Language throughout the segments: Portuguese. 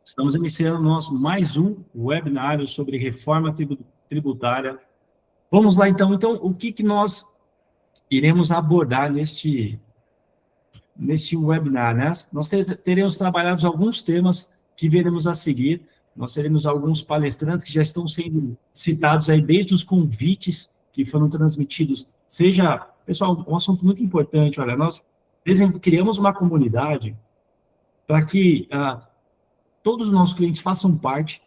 Estamos iniciando mais um webinário sobre reforma tributária. Vamos lá, então. Então, o que nós iremos abordar neste webinar, né? Nós teremos trabalhado alguns temas que veremos a seguir. Nós teremos alguns palestrantes que já estão sendo citados aí desde os convites que foram transmitidos. Pessoal, um assunto muito importante, olha, nós criamos uma comunidade para que todos os nossos clientes façam parte.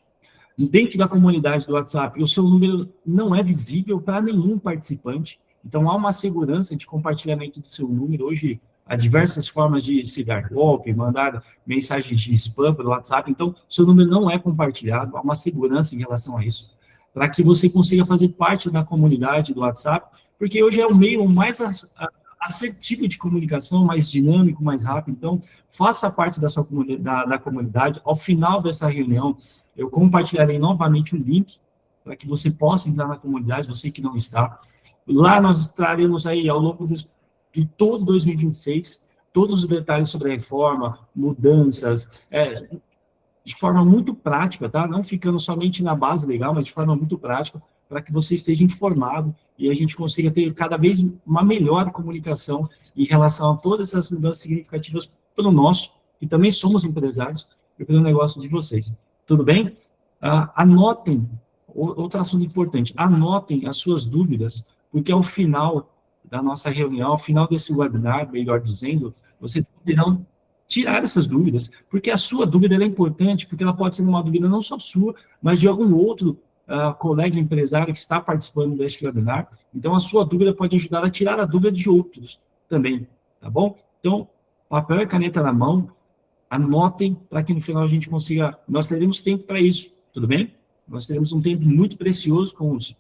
Dentro da comunidade do WhatsApp, o seu número não é visível para nenhum participante. Então, há uma segurança de compartilhamento do seu número. Hoje, há diversas formas de se dar golpe, mandar mensagens de spam pelo WhatsApp. Então, seu número não é compartilhado. Há uma segurança em relação a isso, para que você consiga fazer parte da comunidade do WhatsApp, porque hoje é o meio mais assertivo de comunicação, mais dinâmico, mais rápido. Então, faça parte da sua da comunidade. Ao final dessa reunião, eu compartilharei novamente o link para que você possa entrar na comunidade, você que não está. Lá nós traremos aí, ao longo de todo 2026, todos os detalhes sobre a reforma, mudanças, de forma muito prática, tá? Não ficando somente na base legal, mas de forma muito prática, para que você esteja informado e a gente consiga ter cada vez uma melhor comunicação em relação a todas essas mudanças significativas pelo nosso, que também somos empresários, e pelo negócio de vocês. Tudo bem? Anotem, outro assunto importante, anotem as suas dúvidas, porque ao final da nossa reunião, ao final desse webinar, melhor dizendo, vocês poderão tirar essas dúvidas, porque a sua dúvida é importante, porque ela pode ser uma dúvida não só sua, mas de algum outro colega empresário que está participando deste webinar. Então, a sua dúvida pode ajudar a tirar a dúvida de outros também, tá bom? Então, papel e caneta na mão, anotem para que no final a gente consiga... Nós teremos tempo para isso, tudo bem? Nós teremos um tempo muito precioso com os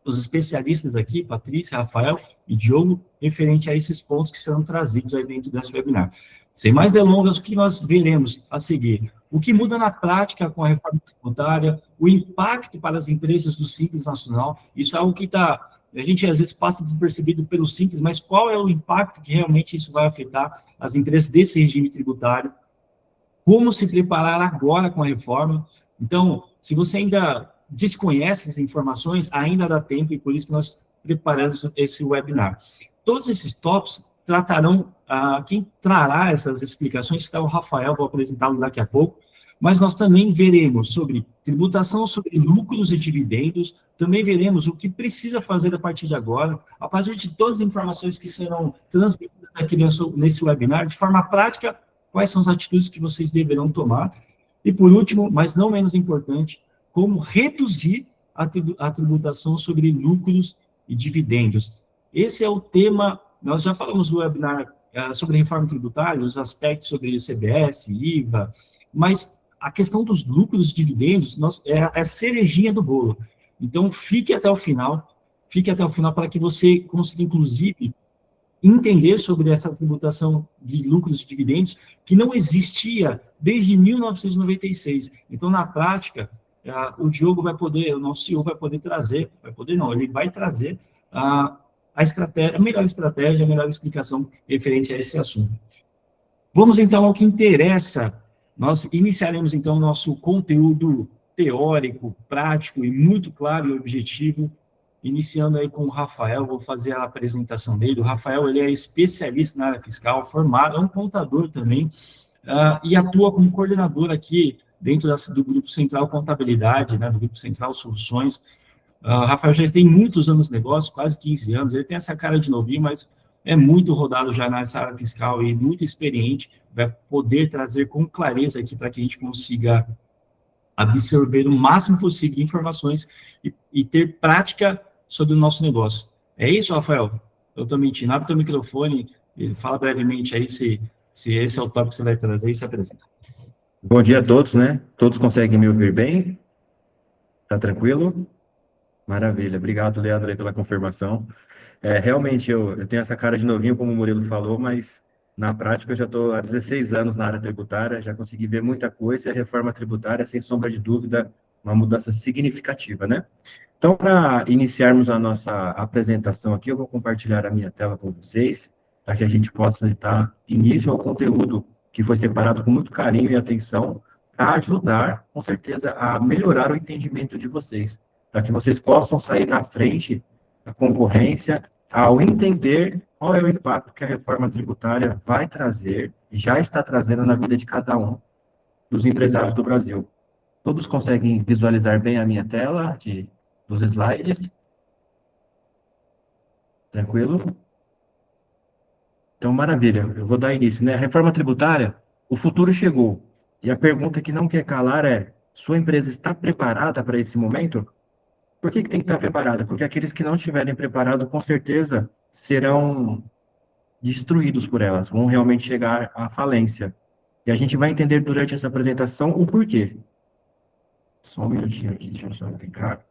especialistas aqui, Patrícia, Rafael e Diogo, referente a esses pontos que serão trazidos aí dentro desse webinar. Sem mais delongas, o que nós veremos a seguir? O que muda na prática com a reforma tributária, o impacto para as empresas do Simples Nacional, isso é algo que a gente às vezes passa despercebido pelo Simples, mas qual é o impacto que realmente isso vai afetar as empresas desse regime tributário? Como se preparar agora com a reforma? Então, se você ainda desconhece as informações, ainda dá tempo, e por isso que nós preparamos esse webinar. Todos esses tópicos tratarão, quem trará essas explicações está o Rafael, vou apresentá-lo daqui a pouco, mas nós também veremos sobre tributação sobre lucros e dividendos, também veremos o que precisa fazer a partir de agora, a partir de todas as informações que serão transmitidas aqui nesse webinar, de forma prática, quais são as atitudes que vocês deverão tomar, e por último, mas não menos importante, como reduzir a tributação sobre lucros e dividendos. Esse é o tema, nós já falamos no webinar sobre reforma tributária, os aspectos sobre ICMS, IVA, mas a questão dos lucros e dividendos é a cerejinha do bolo. Então, fique até o final para que você consiga, inclusive, entender sobre essa tributação de lucros e dividendos, que não existia desde 1996. Então, na prática, o Diogo vai poder, o nosso CEO vai poder trazer, ele vai trazer a melhor estratégia, a melhor explicação referente a esse assunto. Vamos, então, ao que interessa. Nós iniciaremos, então, o nosso conteúdo teórico, prático e muito claro e objetivo, iniciando aí com o Rafael, vou fazer a apresentação dele. O Rafael, ele é especialista na área fiscal, formado, é um contador também, e atua como coordenador aqui dentro do Grupo Central Contabilidade, né, do Grupo Central Soluções. Rafael já tem muitos anos de negócio, quase 15 anos, ele tem essa cara de novinho, mas é muito rodado já nessa área fiscal e muito experiente, vai poder trazer com clareza aqui para que a gente consiga absorver o máximo possível de informações e ter prática sobre o nosso negócio. É isso, Rafael? Eu estou mentindo. Abre o teu microfone e fala brevemente aí se esse é o tópico que você vai trazer e se apresenta. Bom dia a todos, né? Todos conseguem me ouvir bem? Tá tranquilo? Maravilha. Obrigado, Leandro, aí pela confirmação. Realmente, eu tenho essa cara de novinho, como o Murilo falou, mas na prática eu já estou há 16 anos na área tributária, já consegui ver muita coisa, e a reforma tributária, sem sombra de dúvida, uma mudança significativa, né? Então, para iniciarmos a nossa apresentação aqui, eu vou compartilhar a minha tela com vocês, para que a gente possa dar início ao conteúdo que foi separado com muito carinho e atenção para ajudar, com certeza, a melhorar o entendimento de vocês, para que vocês possam sair na frente da concorrência ao entender qual é o impacto que a reforma tributária vai trazer e já está trazendo na vida de cada um dos empresários do Brasil. Todos conseguem visualizar bem a minha tela dos slides? Tranquilo? Então, maravilha. Eu vou dar início, né? A reforma tributária, o futuro chegou. E a pergunta que não quer calar é: sua empresa está preparada para esse momento? Por que tem que estar preparada? Porque aqueles que não estiverem preparados, com certeza, serão destruídos por elas, vão realmente chegar à falência. E a gente vai entender durante essa apresentação o porquê. Só um minutinho aqui, deixa eu só clicar.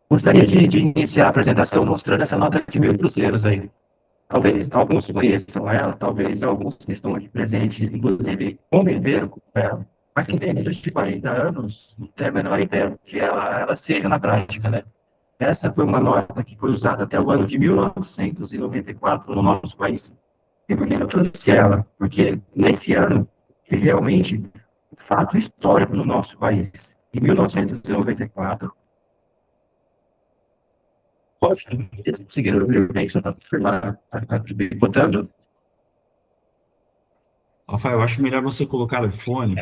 Gostaria de iniciar a apresentação mostrando essa nota de 1.000 cruzeiros aí. Talvez alguns conheçam ela, talvez alguns que estão aqui presentes, inclusive, conviveram com ela. Mas quem tem menos de 40 anos não tem a menor ideia que ela seja na prática, né? Essa foi uma nota que foi usada até o ano de 1994 no nosso país. E por que eu trouxe ela? Porque nesse ano, que realmente, um fato histórico no nosso país. Em 1994, pode, vocês conseguiram ouvir bem, só para confirmar, está botando. Rafael, eu acho melhor você colocar o fone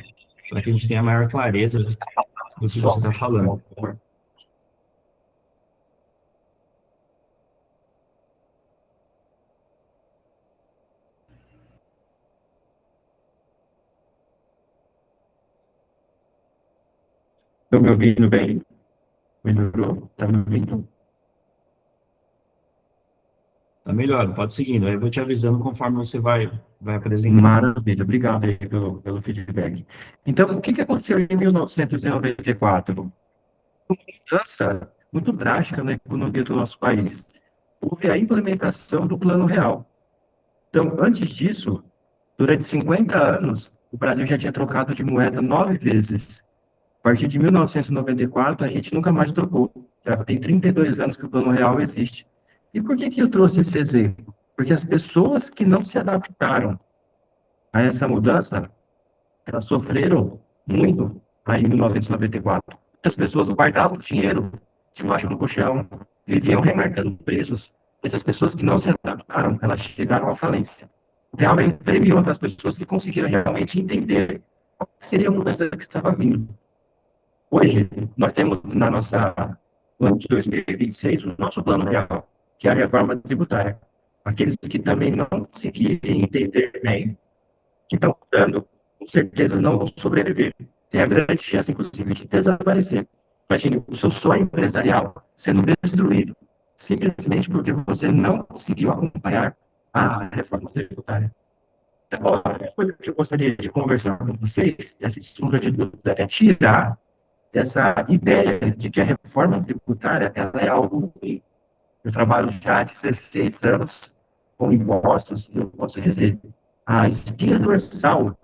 para que a gente tenha maior clareza do que você está falando. Estão me ouvindo bem? Melhorou? Está me ouvindo? Tá melhor, pode seguindo. Aí eu vou te avisando conforme você vai apresentando. Maravilha, obrigado aí pelo feedback. Então, o que aconteceu em 1994? Uma mudança muito drástica na economia do nosso país. Houve a implementação do Plano Real. Então, antes disso, durante 50 anos, o Brasil já tinha trocado de moeda 9 vezes. A partir de 1994, a gente nunca mais trocou. Já tem 32 anos que o Plano Real existe. E por que eu trouxe esse exemplo? Porque as pessoas que não se adaptaram a essa mudança, elas sofreram muito aí em 1994. As pessoas guardavam dinheiro debaixo do colchão, viviam remarcando preços. Essas pessoas que não se adaptaram, elas chegaram à falência. Realmente, premiou as pessoas que conseguiram realmente entender qual seria a mudança que estava vindo. Hoje, nós temos no ano de 2026, o nosso plano real, que é a reforma tributária. Aqueles que também não conseguirem entender bem que estão mudando, com certeza não vão sobreviver. Tem a grande chance, inclusive, de desaparecer. Imagine o seu sonho empresarial sendo destruído simplesmente porque você não conseguiu acompanhar a reforma tributária. Então, a coisa que eu gostaria de conversar com vocês, essa sombra de dúvida, é tirar essa ideia de que a reforma tributária ela é algo ruim. Eu trabalho já há 16 anos com impostos, e eu posso dizer, a espinha dorsal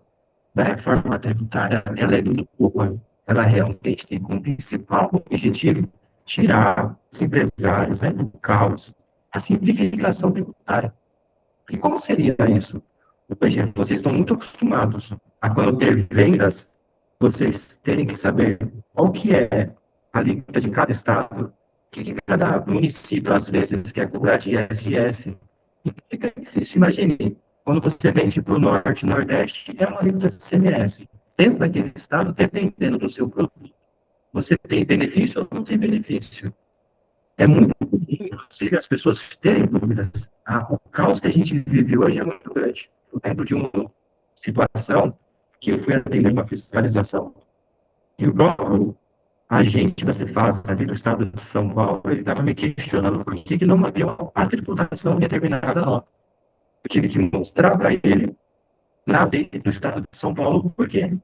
da reforma tributária ela é muito boa. Ela realmente tem como principal objetivo tirar os empresários, né, do caos, a simplificação tributária. E como seria isso? Hoje, vocês estão muito acostumados a, quando ter vendas, vocês terem que saber qual que é a alíquota de cada estado, o que cada município, às vezes, quer cobrar de ISS. E fica difícil. Imagine, quando você vende para o Norte, Nordeste, é uma alíquota de ICMS. Dentro daquele estado, dependendo do seu produto, você tem benefício ou não tem benefício. É muito comum, inclusive, as pessoas terem dúvidas. O caos que a gente vive hoje é muito grande. Eu lembro de uma situação que eu fui atender uma fiscalização e o próprio agente da Cefaz ali do estado de São Paulo, ele estava me questionando por que não manteve a tributação em determinada nota. Eu tive que mostrar para ele, na lei do estado de São Paulo, por quê.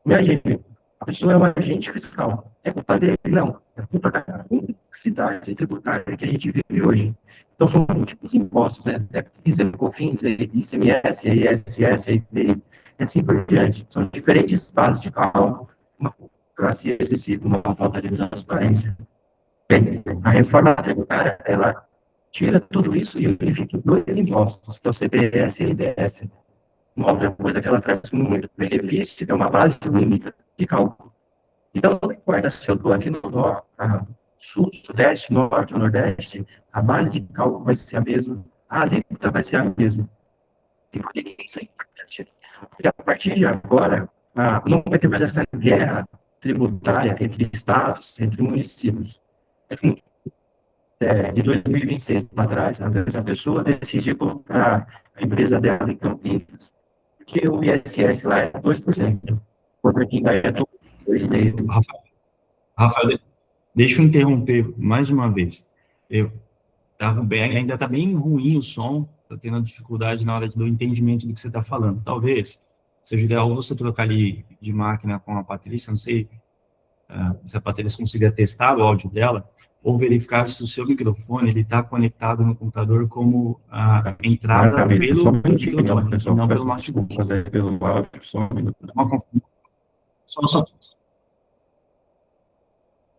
Imagine, a pessoa é um agente fiscal. É culpa dele? Não. É culpa da complexidade tributária que a gente vive hoje. Então, são múltiplos impostos, né? PIS, COFINS, ICMS, ISS, IPI, e assim por diante. São diferentes bases de cálculo, uma burocracia excessiva, uma falta de transparência. Bem, a reforma tributária, ela tira tudo isso e unifica em dois impostos, que é o CBS e o IBS. Uma outra coisa que ela traz muito benefício é uma base única de cálculo. Então, não importa se eu estou aqui no norte, sul, sudeste, norte, nordeste, a base de cálculo vai ser a mesma, a alíquota vai ser a mesma. E por que isso é importante? Porque a partir de agora, não vai ter mais essa guerra tributária entre estados, entre municípios. De 2026 para trás, essa pessoa decidiu colocar a empresa dela em Campinas, porque o ISS lá é 2%, porque ainda é 2,5%. Rafael, deixa eu interromper mais uma vez. Eu ainda está bem ruim o som, está tendo dificuldade na hora do entendimento do que você está falando. Talvez seja ideal você trocar ali de máquina com a Patrícia, não sei se a Patrícia consiga testar o áudio dela, ou verificar se o seu microfone está conectado no computador como a entrada pelo microfone, e não pelo notebook. Pelo áudio, só um minuto.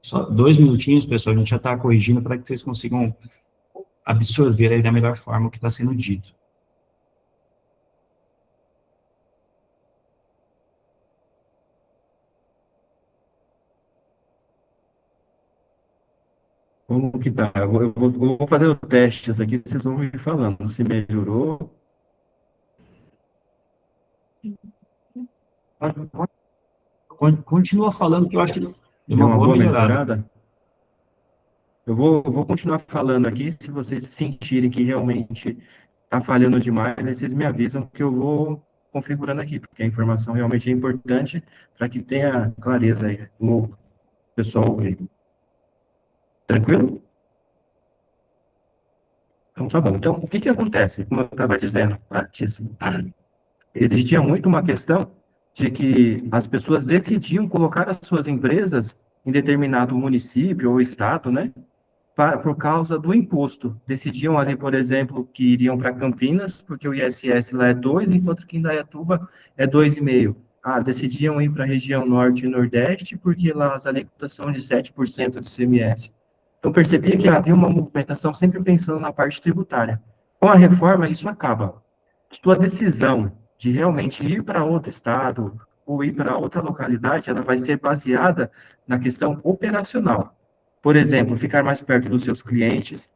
Só 2 minutinhos, pessoal, a gente já está corrigindo para que vocês consigam absorver aí da melhor forma o que está sendo dito. Como que tá? Eu vou fazer o teste aqui, vocês vão me falando se melhorou. Continua falando que eu acho que deu Deu uma boa melhorada. Eu vou continuar falando aqui, se vocês sentirem que realmente está falhando demais, aí vocês me avisam que eu vou configurando aqui, porque a informação realmente é importante para que tenha clareza aí, o pessoal ouvir. Tranquilo? Então, tá bom. Então, o que que acontece? Como eu estava dizendo antes, existia muito uma questão de que as pessoas decidiam colocar as suas empresas em determinado município ou estado, né? Por causa do imposto. Decidiam ali, por exemplo, que iriam para Campinas, porque o ISS lá é 2, enquanto que em Indaiatuba é 2,5. Decidiam ir para a região norte e nordeste, porque lá as alíquotas são de 7% de ICMS. Então, percebia que havia uma movimentação sempre pensando na parte tributária. Com a reforma, isso acaba. Sua decisão de realmente ir para outro estado ou ir para outra localidade, ela vai ser baseada na questão operacional. Por exemplo, ficar mais perto dos seus clientes,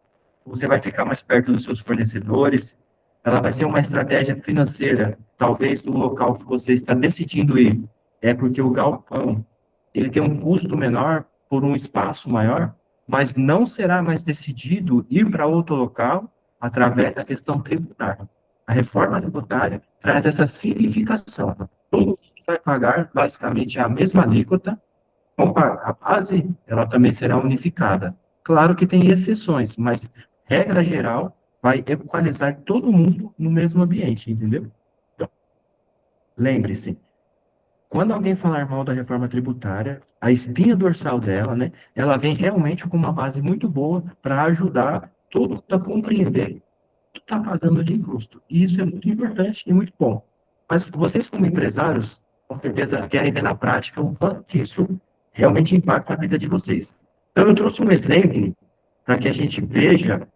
você vai ficar mais perto dos seus fornecedores, ela vai ser uma estratégia financeira, talvez no local que você está decidindo ir, é porque o galpão, ele tem um custo menor por um espaço maior, mas não será mais decidido ir para outro local através da questão tributária. A reforma tributária traz essa simplificação. Todo mundo vai pagar basicamente a mesma alíquota, a base ela também será unificada. Claro que tem exceções, mas regra geral vai equalizar todo mundo no mesmo ambiente, entendeu? Então, lembre-se, quando alguém falar mal da reforma tributária, a espinha dorsal dela, né, ela vem realmente com uma base muito boa para ajudar todo mundo a compreender o que está pagando de imposto. E isso é muito importante e muito bom. Mas vocês, como empresários, com certeza querem ver na prática o quanto que isso realmente impacta a vida de vocês. Então, eu trouxe um exemplo para que a gente veja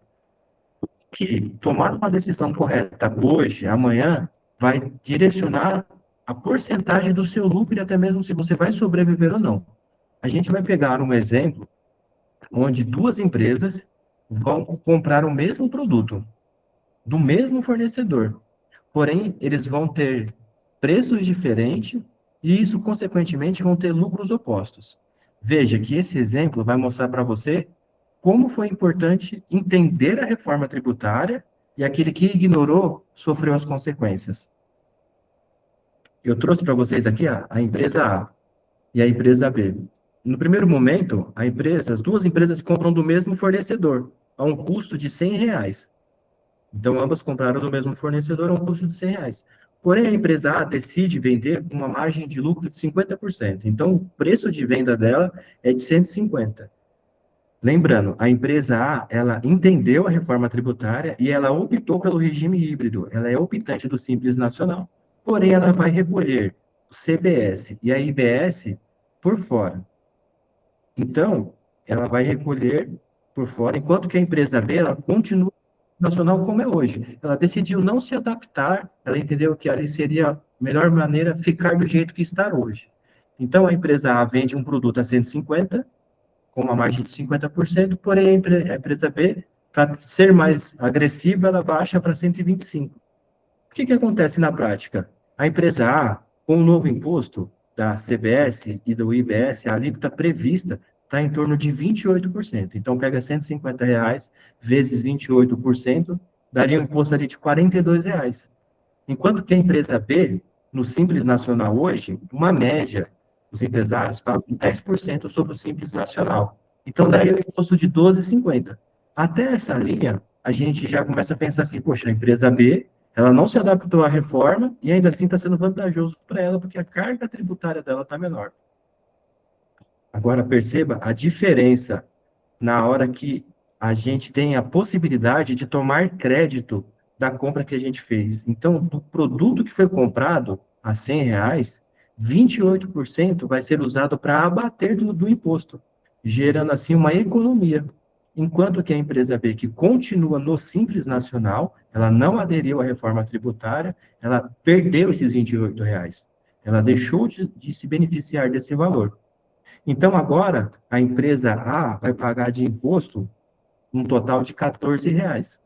que tomar uma decisão correta hoje, amanhã, vai direcionar a porcentagem do seu lucro e até mesmo se você vai sobreviver ou não. A gente vai pegar um exemplo onde duas empresas vão comprar o mesmo produto, do mesmo fornecedor. Porém, eles vão ter preços diferentes e isso, consequentemente, vão ter lucros opostos. Veja que esse exemplo vai mostrar para você como foi importante entender a reforma tributária e aquele que ignorou sofreu as consequências. Eu trouxe para vocês aqui a empresa A e a empresa B. No primeiro momento, as duas empresas compram do mesmo fornecedor, a um custo de R$ 100. Então, ambas compraram do mesmo fornecedor a um custo de R$ 100. Porém, a empresa A decide vender com uma margem de lucro de 50%. Então, o preço de venda dela é de 150. Lembrando, a empresa A, ela entendeu a reforma tributária e ela optou pelo regime híbrido. Ela é optante do Simples Nacional. Porém, ela vai recolher o CBS e a IBS por fora. Então, ela vai recolher por fora, enquanto que a empresa B, ela continua nacional como é hoje. Ela decidiu não se adaptar, ela entendeu que ali seria a melhor maneira ficar do jeito que está hoje. Então, a empresa A vende um produto a 150, com uma margem de 50%, porém a empresa B, para ser mais agressiva, ela baixa para 125. O que acontece na prática? A empresa A, com o novo imposto da CBS e do IBS, a alíquota prevista está em torno de 28%. Então, pega R$ 150 vezes 28%, daria um imposto ali de R$ 42. Enquanto que a empresa B, no Simples Nacional hoje, uma média, os empresários pagam 10% sobre o Simples Nacional. Então, daria um imposto de 12,50. Até essa linha, a gente já começa a pensar assim, poxa, a empresa B, ela não se adaptou à reforma e ainda assim está sendo vantajoso para ela, porque a carga tributária dela está menor. Agora, perceba a diferença na hora que a gente tem a possibilidade de tomar crédito da compra que a gente fez. Então, do produto que foi comprado a R$ 100, 28% vai ser usado para abater do imposto, gerando assim uma economia. Enquanto que a empresa B, que continua no Simples Nacional, ela não aderiu à reforma tributária, ela perdeu esses R$ 28. Ela deixou de se beneficiar desse valor. Então, agora, a empresa A vai pagar de imposto um total de R$ 14.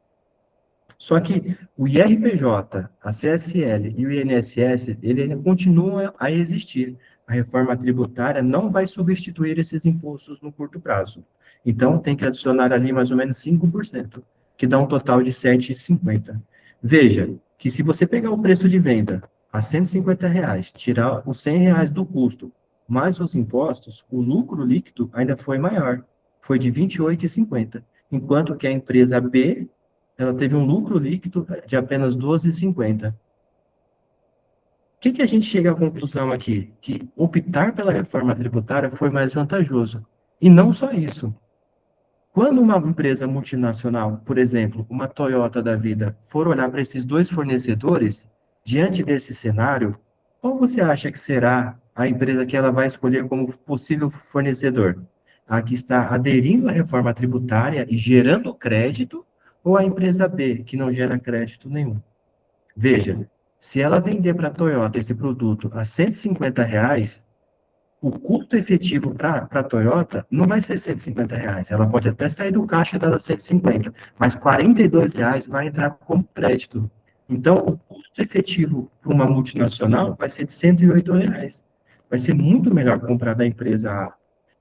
Só que o IRPJ, a CSL e o INSS, ele ainda continua a existir. A reforma tributária não vai substituir esses impostos no curto prazo. Então, tem que adicionar ali mais ou menos 5%, que dá um total de R$ 7,50. Veja que se você pegar o preço de venda a R$ 150, tirar os R$ 100 do custo, mais os impostos, o lucro líquido ainda foi maior, foi de R$ 28,50, enquanto que a empresa B, ela teve um lucro líquido de apenas R$ 12,50. O que a gente chega à conclusão aqui? Que optar pela reforma tributária foi mais vantajoso. E não só isso. Quando uma empresa multinacional, por exemplo, uma Toyota da vida, for olhar para esses dois fornecedores, diante desse cenário, qual você acha que será a empresa que ela vai escolher como possível fornecedor? A que está aderindo à reforma tributária e gerando crédito, ou a empresa B, que não gera crédito nenhum? Veja, se ela vender para a Toyota esse produto a R$ 150, o custo efetivo para a Toyota não vai ser R$ 150. Ela pode até sair do caixa dela 150, mas R$ 42 vai entrar como crédito. Então, o custo efetivo para uma multinacional vai ser de R$ 108. Vai ser muito melhor comprar da empresa A,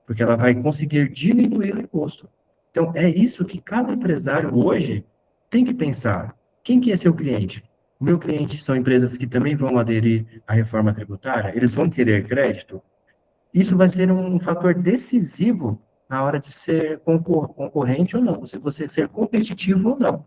porque ela vai conseguir diminuir o imposto. Então, é isso que cada empresário hoje tem que pensar. Quem que é seu cliente? O meu cliente são empresas que também vão aderir à reforma tributária? Eles vão querer crédito? Isso vai ser um fator decisivo na hora de ser concorrente ou não, se você ser competitivo ou não.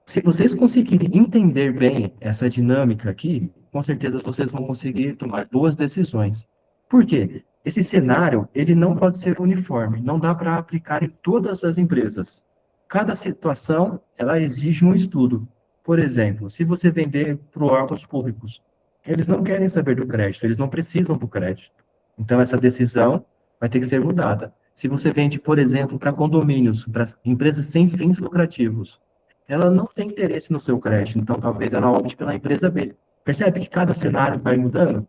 Se vocês conseguirem entender bem essa dinâmica aqui, com certeza vocês vão conseguir tomar boas decisões. Por quê? Esse cenário, ele não pode ser uniforme, não dá para aplicar em todas as empresas. Cada situação, ela exige um estudo. Por exemplo, se você vender para órgãos públicos, eles não querem saber do crédito, eles não precisam do crédito. Então, essa decisão vai ter que ser mudada. Se você vende, por exemplo, para condomínios, para empresas sem fins lucrativos, ela não tem interesse no seu crédito, então talvez ela opte pela empresa B. Percebe que cada cenário vai mudando?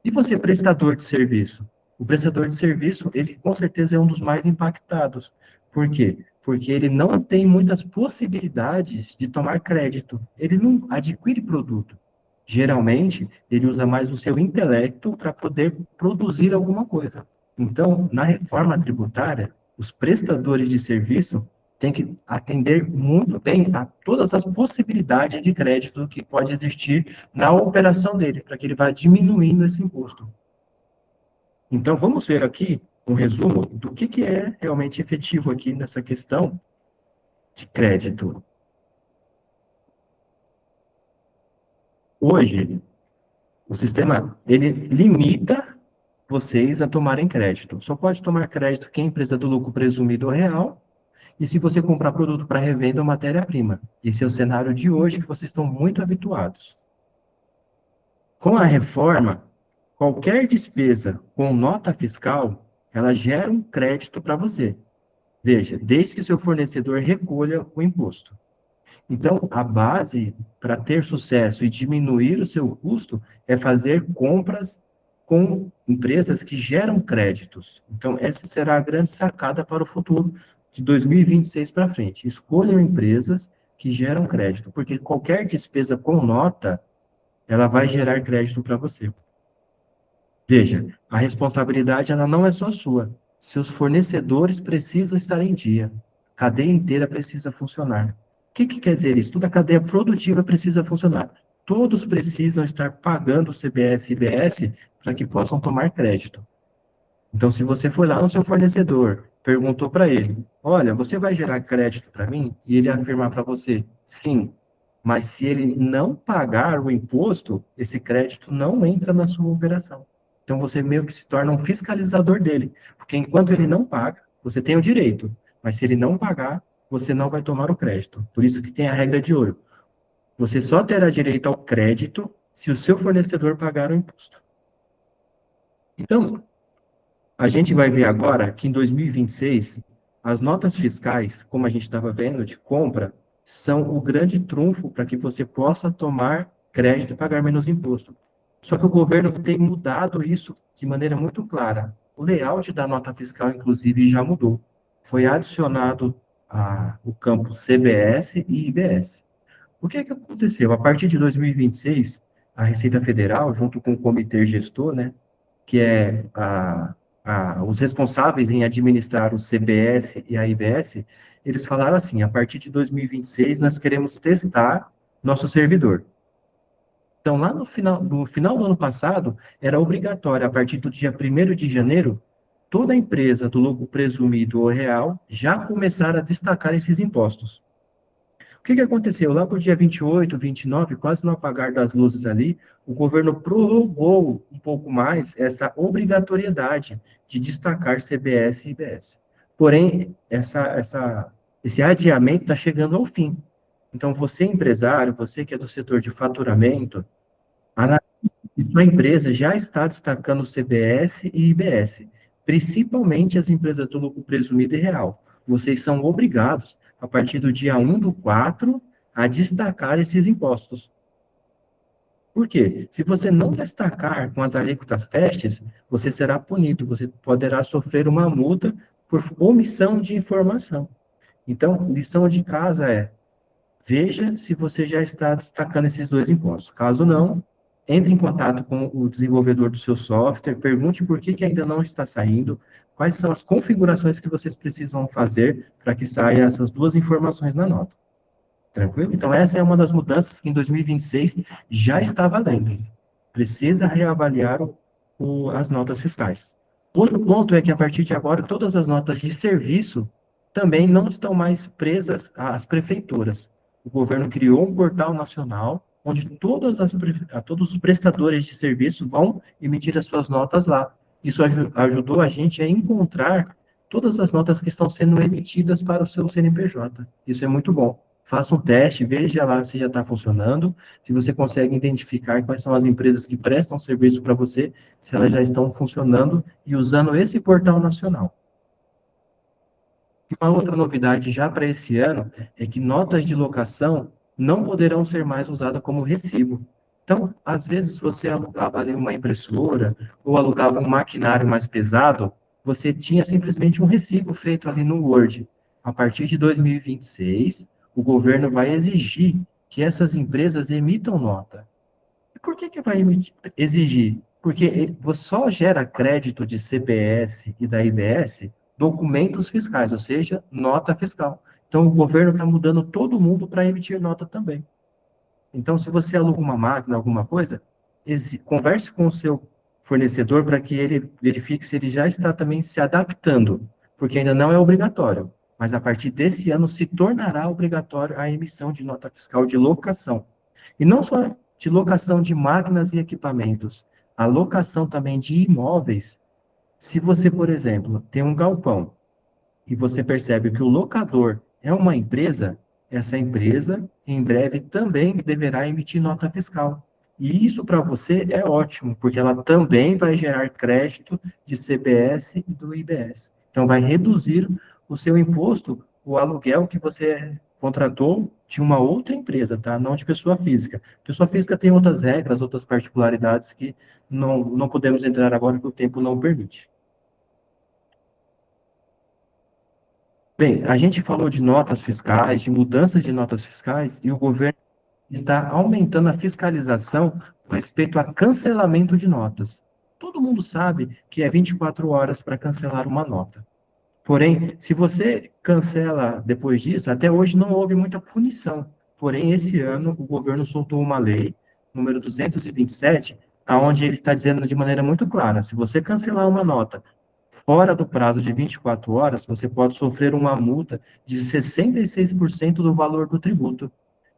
E você, prestador de serviço? O prestador de serviço, ele com certeza é um dos mais impactados. Por quê? Porque ele não tem muitas possibilidades de tomar crédito. Ele não adquire produto. Geralmente, ele usa mais o seu intelecto para poder produzir alguma coisa. Então, na reforma tributária, os prestadores de serviço têm que atender muito bem a todas as possibilidades de crédito que pode existir na operação dele, para que ele vá diminuindo esse imposto. Então, vamos ver aqui um resumo do que é realmente efetivo aqui nessa questão de crédito. Hoje, o sistema, ele limita vocês a tomarem crédito. Só pode tomar crédito quem é empresa do lucro presumido ou real, e se você comprar produto para revenda ou matéria-prima. Esse é o cenário de hoje que vocês estão muito habituados. Com a reforma, qualquer despesa com nota fiscal, ela gera um crédito para você. Veja, desde que seu fornecedor recolha o imposto. Então, a base para ter sucesso e diminuir o seu custo é fazer compras com empresas que geram créditos. Então, essa será a grande sacada para o futuro de 2026 para frente. Escolham empresas que geram crédito, porque qualquer despesa com nota, ela vai gerar crédito para você. Veja, a responsabilidade ela não é só sua. Seus fornecedores precisam estar em dia. A cadeia inteira precisa funcionar. O que quer dizer isso? Toda a cadeia produtiva precisa funcionar. Todos precisam estar pagando CBS e IBS para que possam tomar crédito. Então, se você foi lá no seu fornecedor, perguntou para ele: olha, você vai gerar crédito para mim? E ele afirmar para você: sim. Mas se ele não pagar o imposto, esse crédito não entra na sua operação. Então, você meio que se torna um fiscalizador dele. Porque enquanto ele não paga, você tem o direito. Mas se ele não pagar, você não vai tomar o crédito. Por isso que tem a regra de ouro. Você só terá direito ao crédito se o seu fornecedor pagar o imposto. Então, a gente vai ver agora que em 2026, as notas fiscais, como a gente estava vendo, de compra, são o grande trunfo para que você possa tomar crédito e pagar menos imposto. Só que o governo tem mudado isso de maneira muito clara. O layout da nota fiscal, inclusive, já mudou. Foi adicionado o campo CBS e IBS. O que é que aconteceu? A partir de 2026, a Receita Federal, junto com o Comitê Gestor, né, que é os responsáveis em administrar o CBS e a IBS, eles falaram assim: a partir de 2026, nós queremos testar nosso servidor. Então, lá no final do ano passado, era obrigatório, a partir do dia 1º de janeiro, toda empresa do lucro presumido ou real já começar a destacar esses impostos. O que aconteceu? Lá para o dia 28, 29, quase no apagar das luzes ali, o governo prorrogou um pouco mais essa obrigatoriedade de destacar CBS e IBS. Porém, esse adiamento está chegando ao fim. Então, você empresário, você que é do setor de faturamento, analise se sua empresa já está destacando CBS e IBS, principalmente as empresas do lucro presumido e real. Vocês são obrigados, a partir do dia 1/4, a destacar esses impostos. Por quê? Se você não destacar com as alíquotas testes, você será punido, você poderá sofrer uma multa por omissão de informação. Então, lição de casa é: veja se você já está destacando esses dois impostos. Caso não, entre em contato com o desenvolvedor do seu software, pergunte por que ainda não está saindo, quais são as configurações que vocês precisam fazer para que saiam essas duas informações na nota. Tranquilo? Então, essa é uma das mudanças que em 2026 já está valendo. Precisa reavaliar as notas fiscais. Outro ponto é que, a partir de agora, todas as notas de serviço também não estão mais presas às prefeituras. O governo criou um portal nacional onde todos os prestadores de serviço vão emitir as suas notas lá. Isso ajudou a gente a encontrar todas as notas que estão sendo emitidas para o seu CNPJ. Isso é muito bom. Faça um teste, veja lá se já está funcionando, se você consegue identificar quais são as empresas que prestam serviço para você, se elas já estão funcionando e usando esse portal nacional. Uma outra novidade já para esse ano é que notas de locação não poderão ser mais usadas como recibo. Então, às vezes, você alugava ali uma impressora ou alugava um maquinário mais pesado, você tinha simplesmente um recibo feito ali no Word. A partir de 2026, o governo vai exigir que essas empresas emitam nota. E por que vai exigir? Porque você só gera crédito de CBS e da IBS documentos fiscais, ou seja, nota fiscal. Então, o governo está mudando todo mundo para emitir nota também. Então, se você aluga uma máquina, alguma coisa, converse com o seu fornecedor para que ele verifique se ele já está também se adaptando, porque ainda não é obrigatório, mas a partir desse ano se tornará obrigatório a emissão de nota fiscal de locação. E não só de locação de máquinas e equipamentos, a locação também de imóveis. Se você, por exemplo, tem um galpão e você percebe que o locador é uma empresa, essa empresa, em breve, também deverá emitir nota fiscal. E isso, para você, é ótimo, porque ela também vai gerar crédito de CBS e do IBS. Então, vai reduzir o seu imposto, o aluguel que você contratou de uma outra empresa, tá? Não de pessoa física. Pessoa física tem outras regras, outras particularidades que não podemos entrar agora, que o tempo não permite. Bem, a gente falou de notas fiscais, de mudanças de notas fiscais, e o governo está aumentando a fiscalização com respeito a cancelamento de notas. Todo mundo sabe que é 24 horas para cancelar uma nota. Porém, se você cancela depois disso, até hoje não houve muita punição. Porém, esse ano o governo soltou uma lei, número 227, aonde ele está dizendo de maneira muito clara, se você cancelar uma nota fora do prazo de 24 horas, você pode sofrer uma multa de 66% do valor do tributo.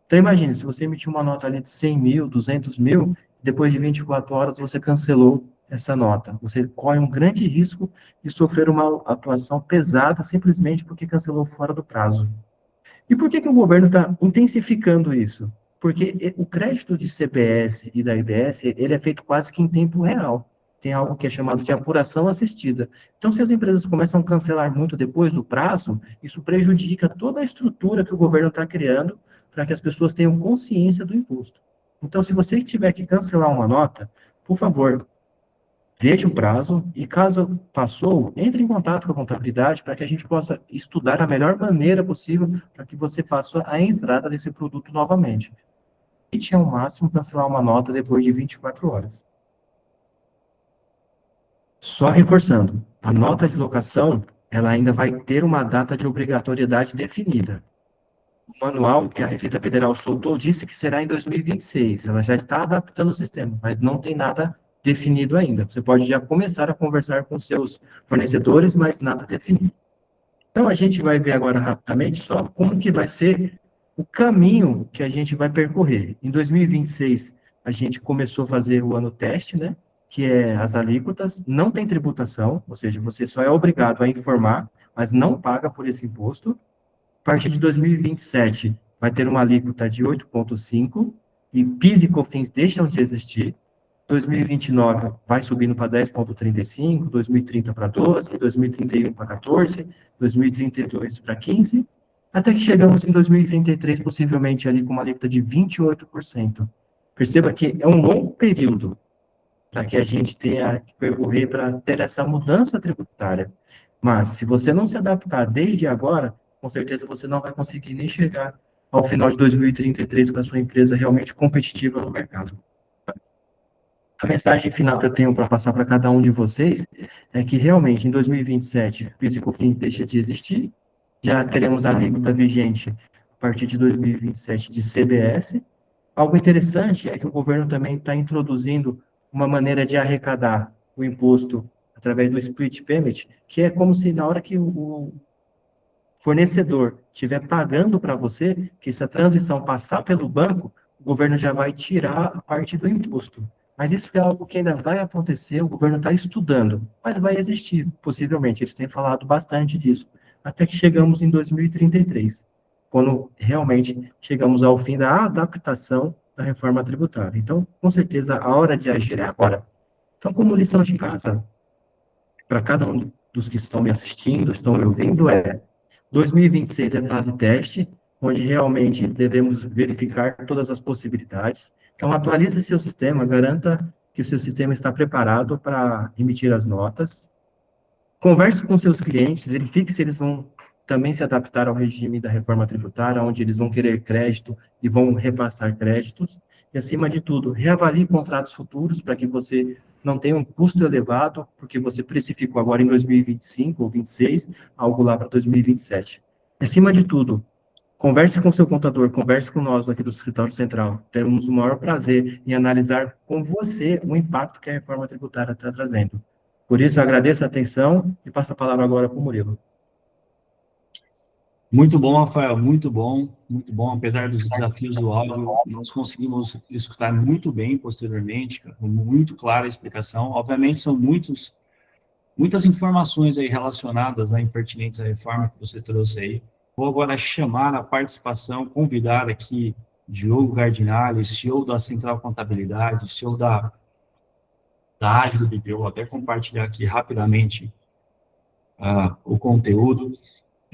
Então, imagine, se você emitiu uma nota ali de 100 mil, 200 mil, depois de 24 horas você cancelou essa nota. Você corre um grande risco de sofrer uma atuação pesada simplesmente porque cancelou fora do prazo. E por que o governo está intensificando isso? Porque o crédito de CBS e da IBS, ele é feito quase que em tempo real. Tem algo que é chamado de apuração assistida. Então, se as empresas começam a cancelar muito depois do prazo, isso prejudica toda a estrutura que o governo está criando para que as pessoas tenham consciência do imposto. Então, se você tiver que cancelar uma nota, por favor, veja o prazo e, caso passou, entre em contato com a contabilidade para que a gente possa estudar a melhor maneira possível para que você faça a entrada desse produto novamente. E tinha ao máximo cancelar uma nota depois de 24 horas. Só reforçando, a nota de locação, ela ainda vai ter uma data de obrigatoriedade definida. O manual que a Receita Federal soltou disse que será em 2026. Ela já está adaptando o sistema, mas não tem nada definido ainda. Você pode já começar a conversar com seus fornecedores, mas nada definido. Então, a gente vai ver agora rapidamente só como que vai ser o caminho que a gente vai percorrer. Em 2026, a gente começou a fazer o ano teste, né? Que é as alíquotas, não tem tributação, ou seja, você só é obrigado a informar, mas não paga por esse imposto. A partir de 2027, vai ter uma alíquota de 8,5%, e PIS e COFINS deixam de existir. 2029 vai subindo para 10,35%, 2030 para 12%, 2031 para 14%, 2032 para 15%, até que chegamos em 2033, possivelmente ali com uma alíquota de 28%. Perceba que é um longo período para que a gente tenha que percorrer para ter essa mudança tributária. Mas, se você não se adaptar desde agora, com certeza você não vai conseguir nem chegar ao final de 2033 com a sua empresa realmente competitiva no mercado. A mensagem final que eu tenho para passar para cada um de vocês é que realmente em 2027 o PIS e COFINS deixa de existir, já teremos a alíquota vigente a partir de 2027 de CBS. Algo interessante é que o governo também está introduzindo uma maneira de arrecadar o imposto através do split payment, que é como se na hora que o fornecedor estiver pagando para você, que essa transição passar pelo banco, o governo já vai tirar a parte do imposto. Mas isso é algo que ainda vai acontecer, o governo está estudando, mas vai existir, possivelmente. Eles têm falado bastante disso, até que chegamos em 2033, quando realmente chegamos ao fim da adaptação da reforma tributária. Então, com certeza, a hora de agir é agora. Então, como lição de casa, para cada um dos que estão me assistindo, estão me ouvindo, 2026 é fase teste, onde realmente devemos verificar todas as possibilidades. Então, atualize seu sistema, garanta que o seu sistema está preparado para emitir as notas. Converse com seus clientes, verifique se eles vão também se adaptar ao regime da reforma tributária, onde eles vão querer crédito e vão repassar créditos. E, acima de tudo, reavalie contratos futuros para que você não tenha um custo elevado, porque você precificou agora em 2025 ou 2026, algo lá para 2027. Acima de tudo, converse com seu contador, converse com nós aqui do Escritório Central. Temos o maior prazer em analisar com você o impacto que a reforma tributária está trazendo. Por isso, eu agradeço a atenção e passo a palavra agora para o Murilo. Muito bom, Rafael, muito bom, muito bom. Apesar dos desafios do áudio, nós conseguimos escutar muito bem posteriormente, com muito clara a explicação. Obviamente, são muitas informações aí relacionadas, né, impertinentes à reforma que você trouxe aí. Vou agora chamar a participação, convidar aqui Diogo Gardinali, CEO da Central Contabilidade, CEO da Ágil BB. Vou até compartilhar aqui rapidamente o conteúdo.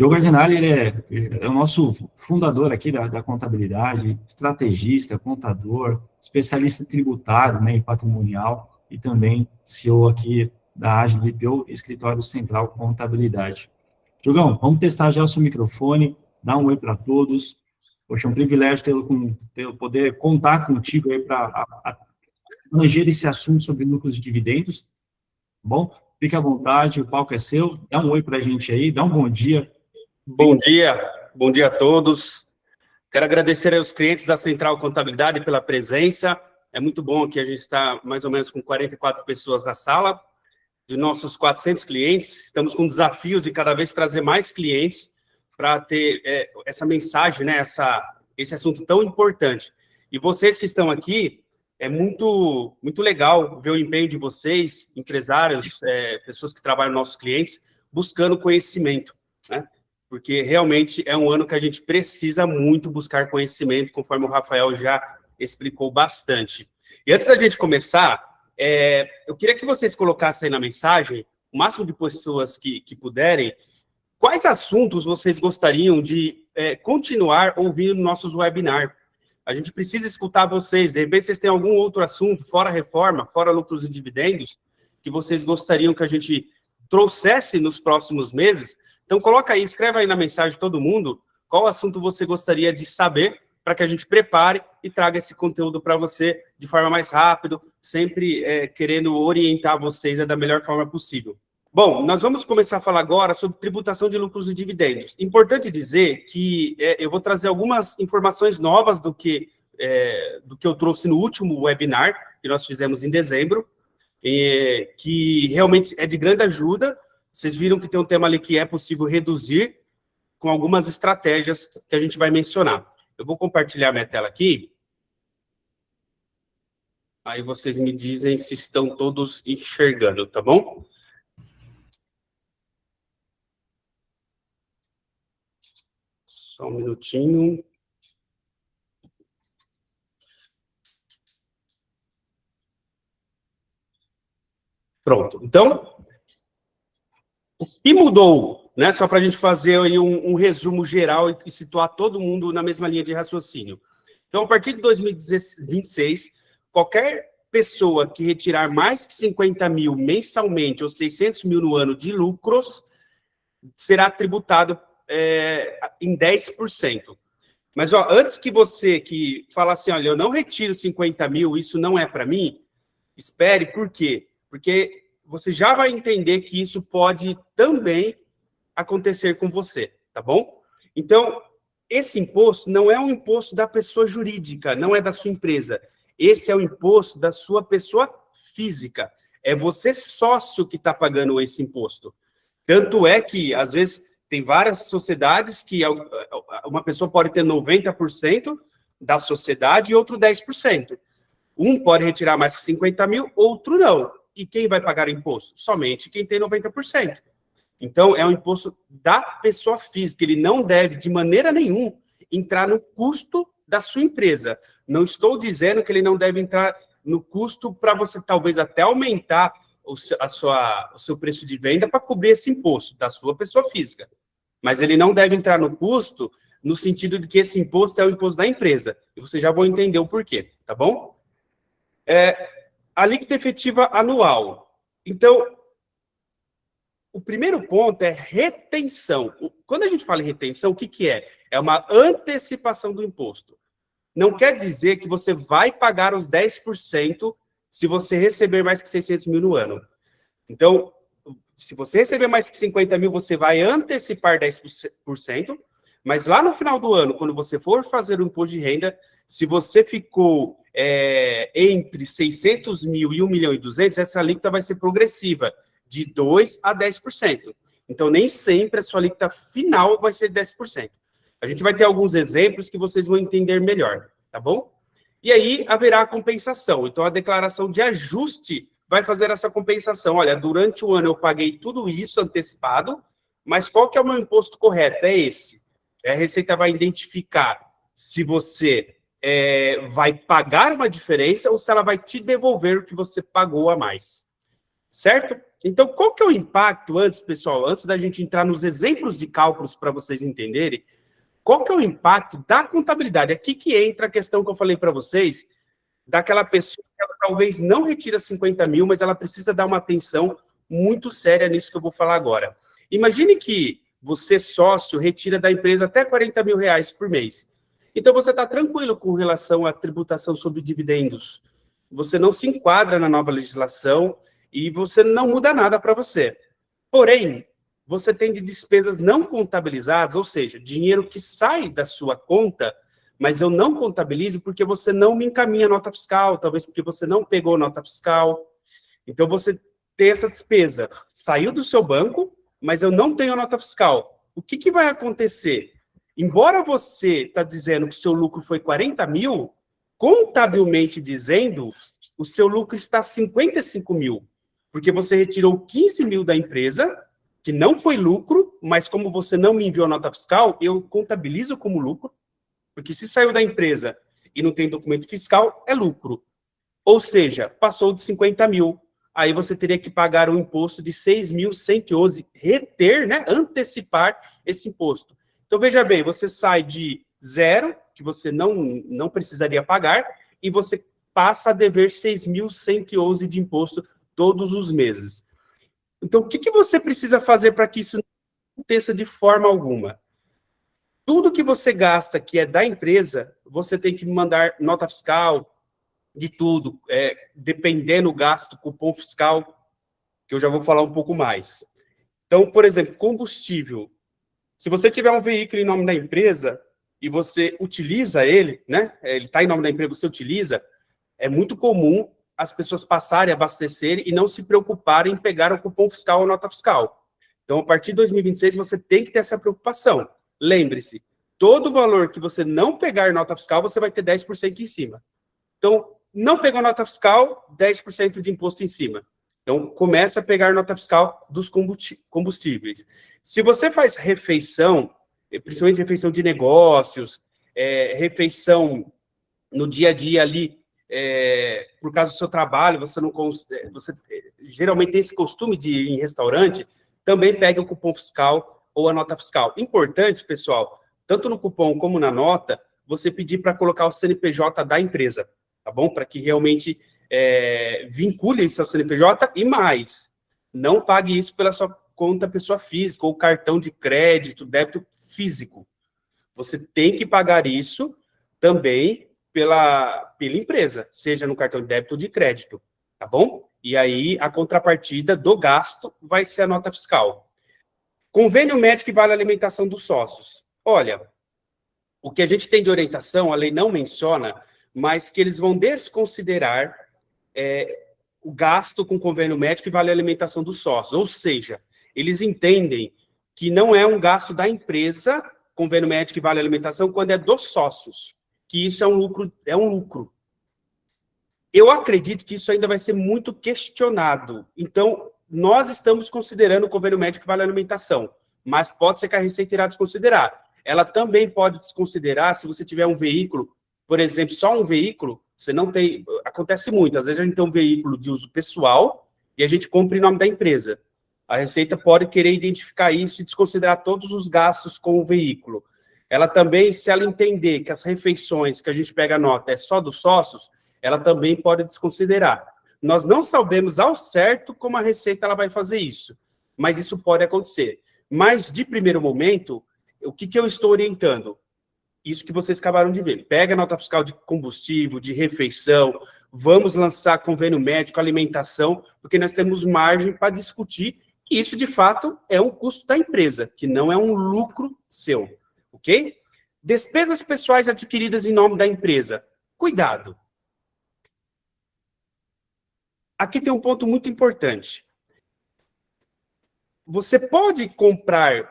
Diogo Ardenali, ele é o nosso fundador aqui da contabilidade, estrategista, contador, especialista tributário, né, e patrimonial, e também CEO aqui da Agile BPO, Escritório Central Contabilidade. Diogão, vamos testar já o seu microfone, dar um oi para todos. Poxa, é um privilégio poder contar contigo aí para abranger esse assunto sobre lucros e dividendos. Bom, fique à vontade, o palco é seu. Dá um oi para a gente aí, dá um bom dia. Bom dia a todos. Quero agradecer aos clientes da Central Contabilidade pela presença. É muito bom que a gente está mais ou menos com 44 pessoas na sala. De nossos 400 clientes, estamos com o desafio de cada vez trazer mais clientes para ter essa mensagem, né, esse assunto tão importante. E vocês que estão aqui, é muito legal ver o empenho de vocês, empresários, pessoas que trabalham nossos clientes, buscando conhecimento, né? Porque realmente é um ano que a gente precisa muito buscar conhecimento, conforme o Rafael já explicou bastante. E antes da gente começar, eu queria que vocês colocassem aí na mensagem, o máximo de pessoas que puderem, quais assuntos vocês gostariam de continuar ouvindo nossos webinars. A gente precisa escutar vocês. De repente, vocês têm algum outro assunto, fora reforma, fora lucros e dividendos, que vocês gostariam que a gente trouxesse nos próximos meses. Então, coloca aí, escreve aí na mensagem todo mundo qual assunto você gostaria de saber para que a gente prepare e traga esse conteúdo para você de forma mais rápida, sempre querendo orientar vocês da melhor forma possível. Bom, nós vamos começar a falar agora sobre tributação de lucros e dividendos. Importante dizer que eu vou trazer algumas informações novas do que eu trouxe no último webinar que nós fizemos em dezembro, que realmente é de grande ajuda. Vocês viram que tem um tema ali que é possível reduzir com algumas estratégias que a gente vai mencionar. Eu vou compartilhar minha tela aqui. Aí vocês me dizem se estão todos enxergando, tá bom? Só um minutinho. Pronto. Então, o que mudou, né? Só para a gente fazer aí um resumo geral e situar todo mundo na mesma linha de raciocínio. Então, a partir de 2026, qualquer pessoa que retirar mais que 50 mil mensalmente ou 600 mil no ano de lucros será tributado em 10%. Mas, antes que você que fala assim, olha, eu não retiro 50 mil, isso não é para mim, espere, por quê? Porque você já vai entender que isso pode também acontecer com você, tá bom? Então, esse imposto não é um imposto da pessoa jurídica, não é da sua empresa. Esse é o imposto da sua pessoa física. É você sócio que está pagando esse imposto. Tanto é que, às vezes, tem várias sociedades que uma pessoa pode ter 90% da sociedade e outro 10%. Um pode retirar mais que 50 mil, outro não. E quem vai pagar o imposto? Somente quem tem 90%. Então, é um imposto da pessoa física. Ele não deve, de maneira nenhuma, entrar no custo da sua empresa. Não estou dizendo que ele não deve entrar no custo para você, talvez, até aumentar o seu preço de venda para cobrir esse imposto da sua pessoa física. Mas ele não deve entrar no custo no sentido de que esse imposto é o imposto da empresa. E vocês já vão entender o porquê, tá bom? Alíquota efetiva anual. Então, o primeiro ponto é retenção. Quando a gente fala em retenção, o que é? É uma antecipação do imposto. Não quer dizer que você vai pagar os 10% se você receber mais que 600 mil no ano. Então, se você receber mais que 50 mil, você vai antecipar 10%, mas lá no final do ano, quando você for fazer o imposto de renda, se você ficou entre 600 mil e 1 milhão e 200, essa alíquota vai ser progressiva, de 2% a 10%. Então, nem sempre a sua alíquota final vai ser 10%. A gente vai ter alguns exemplos que vocês vão entender melhor, tá bom? E aí, haverá a compensação. Então, a declaração de ajuste vai fazer essa compensação. Olha, durante o ano eu paguei tudo isso antecipado, mas qual que é o meu imposto correto? É esse. A Receita vai identificar se você vai pagar uma diferença ou se ela vai te devolver o que você pagou a mais. Certo? Então, qual que é o impacto, pessoal, antes da gente entrar nos exemplos de cálculos para vocês entenderem, qual que é o impacto da contabilidade? Aqui que entra a questão que eu falei para vocês, daquela pessoa que ela talvez não retira 50 mil, mas ela precisa dar uma atenção muito séria nisso que eu vou falar agora. Imagine que você, sócio, retira da empresa até 40 mil reais por mês. Então, você está tranquilo com relação à tributação sobre dividendos. Você não se enquadra na nova legislação e você não muda nada para você. Porém, você tem de despesas não contabilizadas, ou seja, dinheiro que sai da sua conta, mas eu não contabilizo porque você não me encaminha nota fiscal, talvez porque você não pegou nota fiscal. Então, você tem essa despesa. Saiu do seu banco, mas eu não tenho nota fiscal. O que vai acontecer? Embora você está dizendo que seu lucro foi 40 mil, contabilmente dizendo, o seu lucro está 55 mil, porque você retirou 15 mil da empresa, que não foi lucro, mas como você não me enviou nota fiscal, eu contabilizo como lucro, porque se saiu da empresa e não tem documento fiscal, é lucro. Ou seja, passou de 50 mil. Aí você teria que pagar um imposto de 6.111, reter, né, antecipar esse imposto. Então, veja bem, você sai de zero, que você não precisaria pagar, e você passa a dever 6.111 de imposto todos os meses. Então, o que você precisa fazer para que isso não aconteça de forma alguma? Tudo que você gasta que é da empresa, você tem que mandar nota fiscal, de tudo, dependendo do gasto, cupom fiscal, que eu já vou falar um pouco mais. Então, por exemplo, combustível. Se você tiver um veículo em nome da empresa e você utiliza ele, né? Ele está em nome da empresa, você utiliza, é muito comum as pessoas passarem, abastecerem e não se preocuparem em pegar o cupom fiscal ou nota fiscal. Então, a partir de 2026, você tem que ter essa preocupação. Lembre-se, todo valor que você não pegar nota fiscal, você vai ter 10% em cima. Então, não pegou nota fiscal, 10% de imposto em cima. Então, começa a pegar nota fiscal dos combustíveis. Se você faz refeição, principalmente refeição de negócios, refeição no dia a dia ali, por causa do seu trabalho, você geralmente tem esse costume de ir em restaurante, também pega o cupom fiscal ou a nota fiscal. Importante, pessoal, tanto no cupom como na nota, você pedir para colocar o CNPJ da empresa, tá bom? Para que realmente vincule seu CNPJ e mais. Não pague isso pela sua conta pessoa física ou cartão de crédito, débito físico. Você tem que pagar isso também pela empresa, seja no cartão de débito ou de crédito, tá bom? E aí a contrapartida do gasto vai ser a nota fiscal. Convênio médico e vale alimentação dos sócios. Olha, o que a gente tem de orientação, a lei não menciona, mas que eles vão desconsiderar o gasto com convênio médico e vale alimentação dos sócios. Ou seja, eles entendem que não é um gasto da empresa, convênio médico e vale alimentação, quando é dos sócios, que isso é um lucro. Eu acredito que isso ainda vai ser muito questionado. Então, nós estamos considerando o convênio médico e vale alimentação, mas pode ser que a Receita irá desconsiderar. Ela também pode desconsiderar se você tiver um veículo, por exemplo, só um veículo, você não tem... Acontece muito, às vezes a gente tem um veículo de uso pessoal e a gente compra em nome da empresa. A Receita pode querer identificar isso e desconsiderar todos os gastos com o veículo. Ela também, se ela entender que as refeições que a gente pega a nota é só dos sócios, ela também pode desconsiderar. Nós não sabemos ao certo como a Receita ela vai fazer isso, mas isso pode acontecer. Mas, de primeiro momento, o que eu estou orientando? Isso que vocês acabaram de ver. Pega a nota fiscal de combustível, de refeição, vamos lançar convênio médico, alimentação, porque nós temos margem para discutir que isso, de fato, é um custo da empresa, que não é um lucro seu, ok? Despesas pessoais adquiridas em nome da empresa. Cuidado. Aqui tem um ponto muito importante. Você pode comprar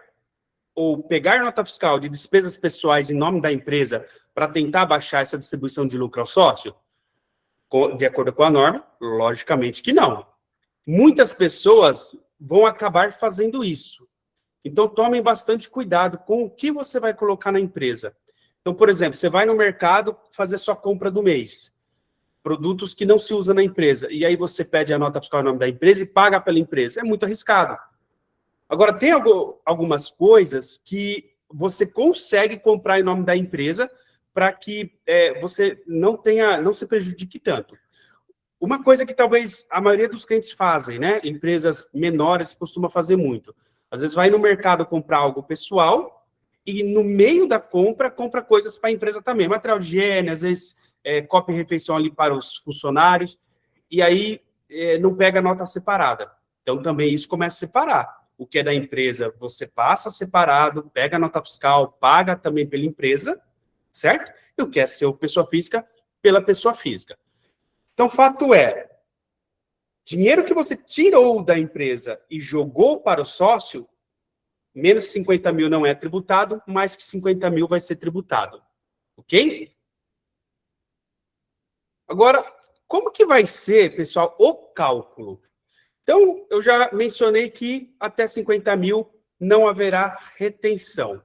ou pegar nota fiscal de despesas pessoais em nome da empresa para tentar baixar essa distribuição de lucro ao sócio? De acordo com a norma? Logicamente que não. Muitas pessoas vão acabar fazendo isso. Então, tomem bastante cuidado com o que você vai colocar na empresa. Então, por exemplo, você vai no mercado fazer sua compra do mês. produtos que não se usam na empresa. E aí você pede a nota fiscal em nome da empresa e paga pela empresa. É muito arriscado. Agora, tem algumas coisas que você consegue comprar em nome da empresa para que você não se prejudique tanto. Uma coisa que talvez a maioria dos clientes fazem, né? Empresas menores costuma fazer muito. Às vezes vai no mercado comprar algo pessoal e no meio da compra coisas para a empresa também. Material de higiene, às vezes copy e refeição ali para os funcionários, e aí não pega a nota separada. Então também isso começa a separar. O que é da empresa, você passa separado, pega a nota fiscal, paga também pela empresa, certo? E o que é seu pessoa física, pela pessoa física. Então, fato é, dinheiro que você tirou da empresa e jogou para o sócio, menos 50 mil não é tributado, mais que 50 mil vai ser tributado. Ok? Agora, como que vai ser, pessoal, o cálculo? Então, eu já mencionei que até 50 mil não haverá retenção.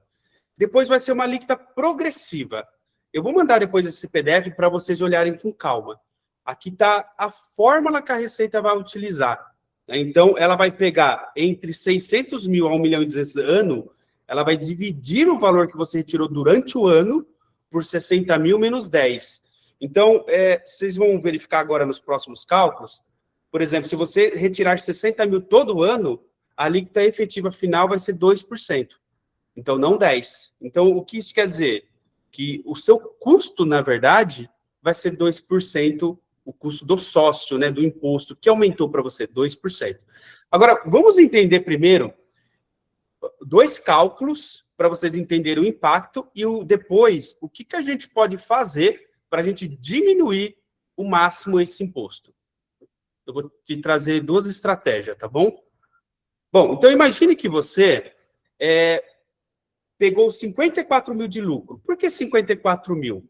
Depois vai ser uma alíquota progressiva. Eu vou mandar depois esse PDF para vocês olharem com calma. Aqui está a fórmula que a Receita vai utilizar. Então, ela vai pegar entre 600 mil a 1.200.000 ano, ela vai dividir o valor que você retirou durante o ano por 60 mil menos 10. Então, vocês vão verificar agora nos próximos cálculos. Por exemplo, se você retirar 60 mil todo ano, a alíquota efetiva final vai ser 2%. Então, não 10%. Então, o que isso quer dizer? Que o seu custo, na verdade, vai ser 2%, o custo do sócio, né, do imposto, que aumentou para você, 2%. Agora, vamos entender primeiro dois cálculos para vocês entenderem o impacto e depois o que a gente pode fazer para a gente diminuir o máximo esse imposto. Eu vou te trazer duas estratégias, tá bom? Bom, então imagine que você pegou 54 mil de lucro. Por que 54 mil?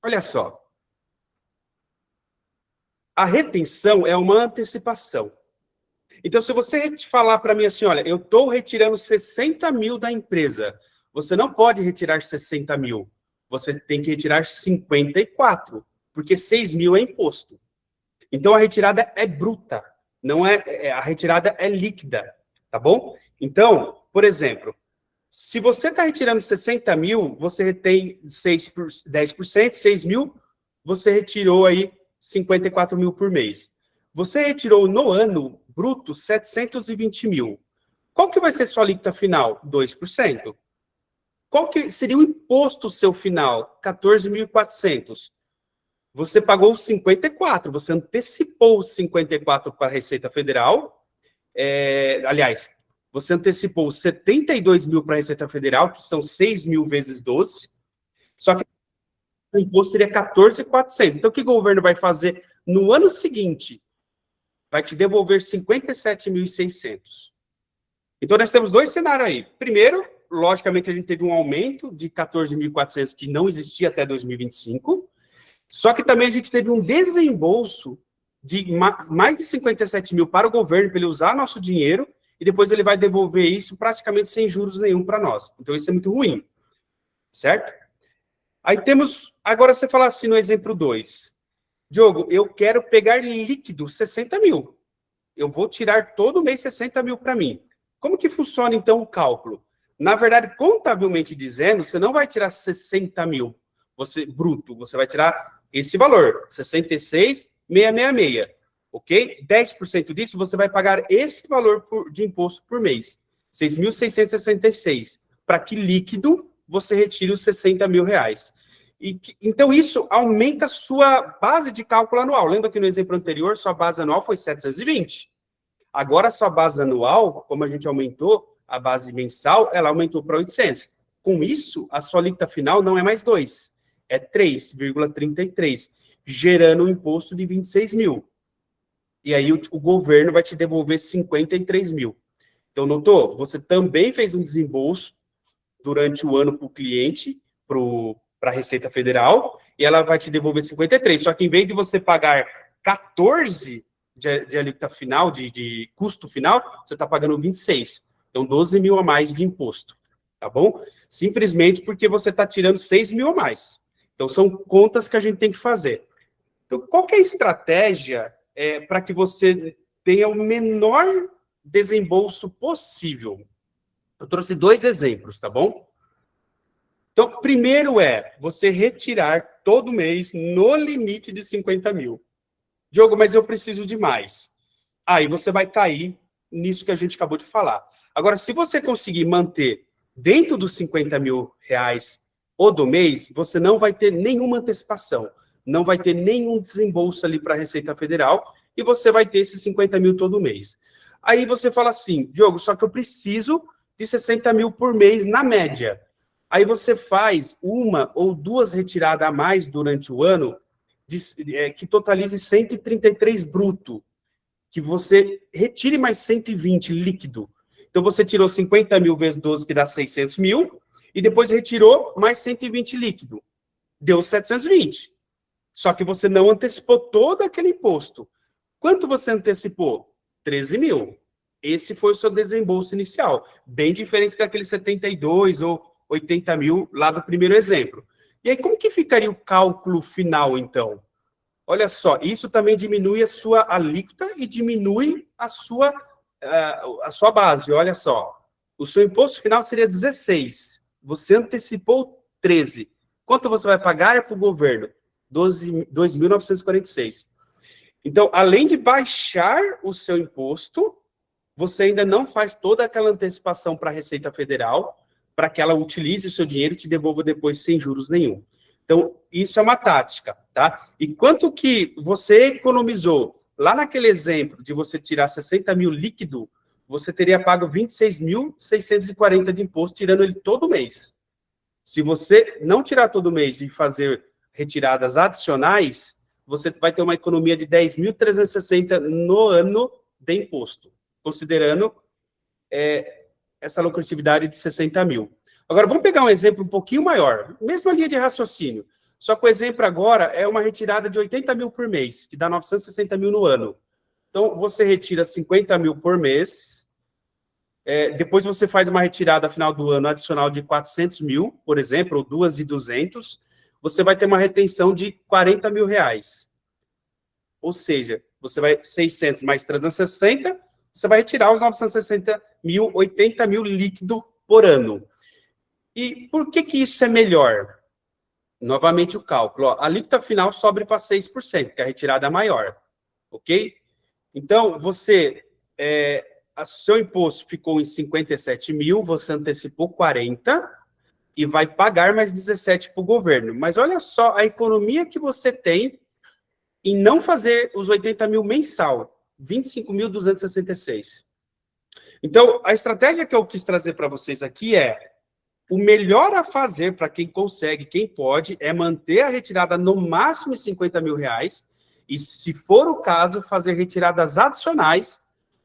Olha só. A retenção é uma antecipação. Então, se você falar para mim assim, olha, eu estou retirando 60 mil da empresa, você não pode retirar 60 mil. Você tem que retirar 54, porque 6 mil é imposto. Então, a retirada é bruta, não a retirada é líquida, tá bom? Então, por exemplo, se você está retirando 60 mil, você retém 10%, 6 mil, você retirou aí 54 mil por mês. Você retirou no ano bruto 720 mil. Qual que vai ser sua alíquota final? 2%. Qual que seria o imposto seu final? 14.400. Você pagou 54, você antecipou 54 para a Receita Federal. Aliás, você antecipou 72 mil para a Receita Federal, que são 6 mil vezes 12. Só que o imposto seria 14.400. Então, o que o governo vai fazer no ano seguinte? Vai te devolver 57.600. Então, nós temos dois cenários aí. Primeiro, logicamente, a gente teve um aumento de 14.400 que não existia até 2025. Só que também a gente teve um desembolso de mais de 57 mil para o governo, para ele usar nosso dinheiro, e depois ele vai devolver isso praticamente sem juros nenhum para nós. Então, isso é muito ruim. Certo? Aí temos... Agora, você fala assim no exemplo 2. Diogo, eu quero pegar líquido 60 mil. Eu vou tirar todo mês 60 mil para mim. Como que funciona, então, o cálculo? Na verdade, contabilmente dizendo, você não vai tirar 60 mil bruto. Você vai tirar esse valor, 66.666. Ok? 10% disso, você vai pagar esse valor de imposto por mês. 6.666. Para que líquido você retire os 60 mil reais. Então, isso aumenta a sua base de cálculo anual. Lembra que no exemplo anterior, sua base anual foi 720. Agora, sua base anual, como a gente aumentou, a base mensal, ela aumentou para 800. Com isso, a sua alíquota final não é mais 2, é 3,33, gerando um imposto de 26 mil. E aí, o governo vai te devolver 53 mil. Então, notou? Você também fez um desembolso durante o ano para o cliente, para a Receita Federal, e ela vai te devolver 53. Só que em vez de você pagar 14 de alíquota final, de custo final, você está pagando 26. Então, 12 mil a mais de imposto. Tá bom? Simplesmente porque você está tirando 6 mil a mais. Então, são contas que a gente tem que fazer. Então, qual que é a estratégia para que você tenha o menor desembolso possível? Eu trouxe 2 exemplos, tá bom? Então, primeiro você retirar todo mês no limite de 50 mil. Diogo, mas eu preciso de mais. Aí você vai cair nisso que a gente acabou de falar. Agora, se você conseguir manter dentro dos 50 mil reais ou do mês, você não vai ter nenhuma antecipação, não vai ter nenhum desembolso ali para a Receita Federal e você vai ter esses 50 mil todo mês. Aí você fala assim, Diogo, só que eu preciso de 60 mil por mês na média. Aí você faz 1 ou 2 retiradas a mais durante o ano, que totalize 133 bruto, que você retire mais 120 líquido. Então, você tirou 50 mil vezes 12, que dá 600 mil, e depois retirou mais 120 líquido. Deu 720. Só que você não antecipou todo aquele imposto. Quanto você antecipou? 13 mil. Esse foi o seu desembolso inicial. Bem diferente daqueles 72 ou 80 mil lá do primeiro exemplo. E aí, como que ficaria o cálculo final, então? Olha só, isso também diminui a sua alíquota e diminui a sua base. Olha só, o seu imposto final seria 16. Você antecipou 13. Quanto você vai pagar para o governo? 2.946. Então, além de baixar o seu imposto, você ainda não faz toda aquela antecipação para a Receita Federal, para que ela utilize o seu dinheiro e te devolva depois sem juros nenhum. Então, isso é uma tática, tá? E quanto que você economizou? Lá naquele exemplo de você tirar 60 mil líquido, você teria pago 26.640 de imposto, tirando ele todo mês. Se você não tirar todo mês e fazer retiradas adicionais, você vai ter uma economia de 10.360 no ano de imposto, considerando essa lucratividade de 60 mil. Agora, vamos pegar um exemplo um pouquinho maior, mesma linha de raciocínio, só que o exemplo agora é uma retirada de 80 mil por mês, que dá 960 mil no ano. Então, você retira 50 mil por mês, depois você faz uma retirada final do ano adicional de 400 mil, por exemplo, ou 2.200, você vai ter uma retenção de 40 mil reais. Ou seja, você vai 600 mais 360, você vai retirar os 960 mil, 80 mil líquido por ano. E por que isso é melhor? Novamente o cálculo. A alíquota final sobe para 6%, que é a retirada maior. Ok? Então, seu imposto ficou em 57 mil, você antecipou 40 e vai pagar mais 17 para o governo. Mas olha só a economia que você tem em não fazer os 80 mil mensal, 25.266. Então, a estratégia que eu quis trazer para vocês aqui o melhor a fazer para quem consegue, quem pode, é manter a retirada no máximo em 50 mil reais e, se for o caso, fazer retiradas adicionais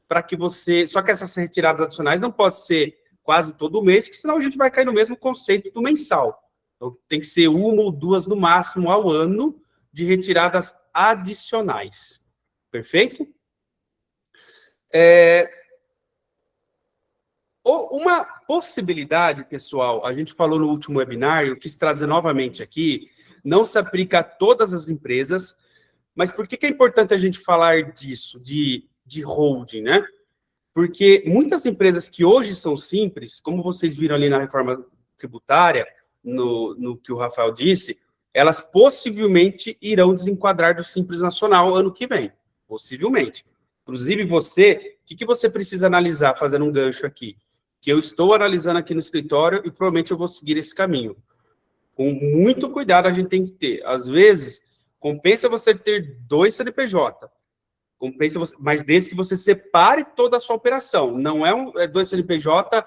para que você... Só que essas retiradas adicionais não podem ser quase todo mês, que senão a gente vai cair no mesmo conceito do mensal. Então, tem que ser 1 ou 2 no máximo ao ano de retiradas adicionais. Perfeito? Uma possibilidade, pessoal, a gente falou no último webinar, eu quis trazer novamente aqui, não se aplica a todas as empresas, mas por que é importante a gente falar disso, de holding, né? Porque muitas empresas que hoje são simples, como vocês viram ali na reforma tributária, no que o Rafael disse, elas possivelmente irão desenquadrar do Simples Nacional ano que vem, possivelmente. Inclusive você, o que você precisa analisar, fazendo um gancho aqui? Que eu estou analisando aqui no escritório e provavelmente eu vou seguir esse caminho. Com muito cuidado a gente tem que ter. Às vezes, compensa você ter 2 CNPJ, mas desde que você separe toda a sua operação. Não é 2 CNPJ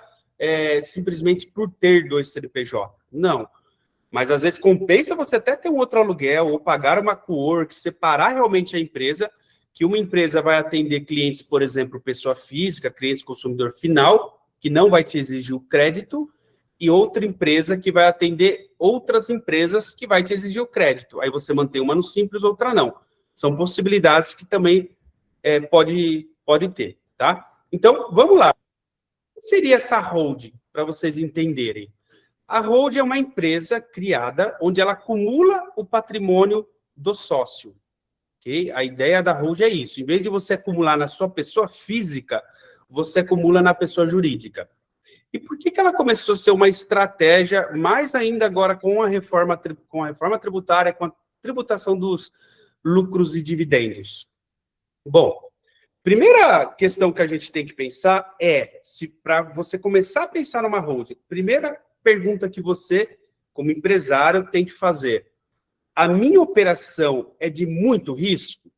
simplesmente por ter 2 CNPJ. Não. Mas às vezes compensa você até ter um outro aluguel ou pagar uma co-work, separar realmente a empresa, que uma empresa vai atender clientes, por exemplo, pessoa física, clientes consumidor final, que não vai te exigir o crédito, e outra empresa que vai atender outras empresas que vai te exigir o crédito. Aí você mantém uma no Simples, outra não. São possibilidades que também pode ter, tá? Então, vamos lá. O que seria essa holding, para vocês entenderem? A holding é uma empresa criada onde ela acumula o patrimônio do sócio. ok? A ideia da hold é isso. Em vez de você acumular na sua pessoa física, você acumula na pessoa jurídica. E por que ela começou a ser uma estratégia, mais ainda agora com a reforma tributária, com a tributação dos lucros e dividendos? Bom, primeira questão que a gente tem que pensar é, se para você começar a pensar numa holding, primeira pergunta que você, como empresário, tem que fazer: a minha operação é de muito risco?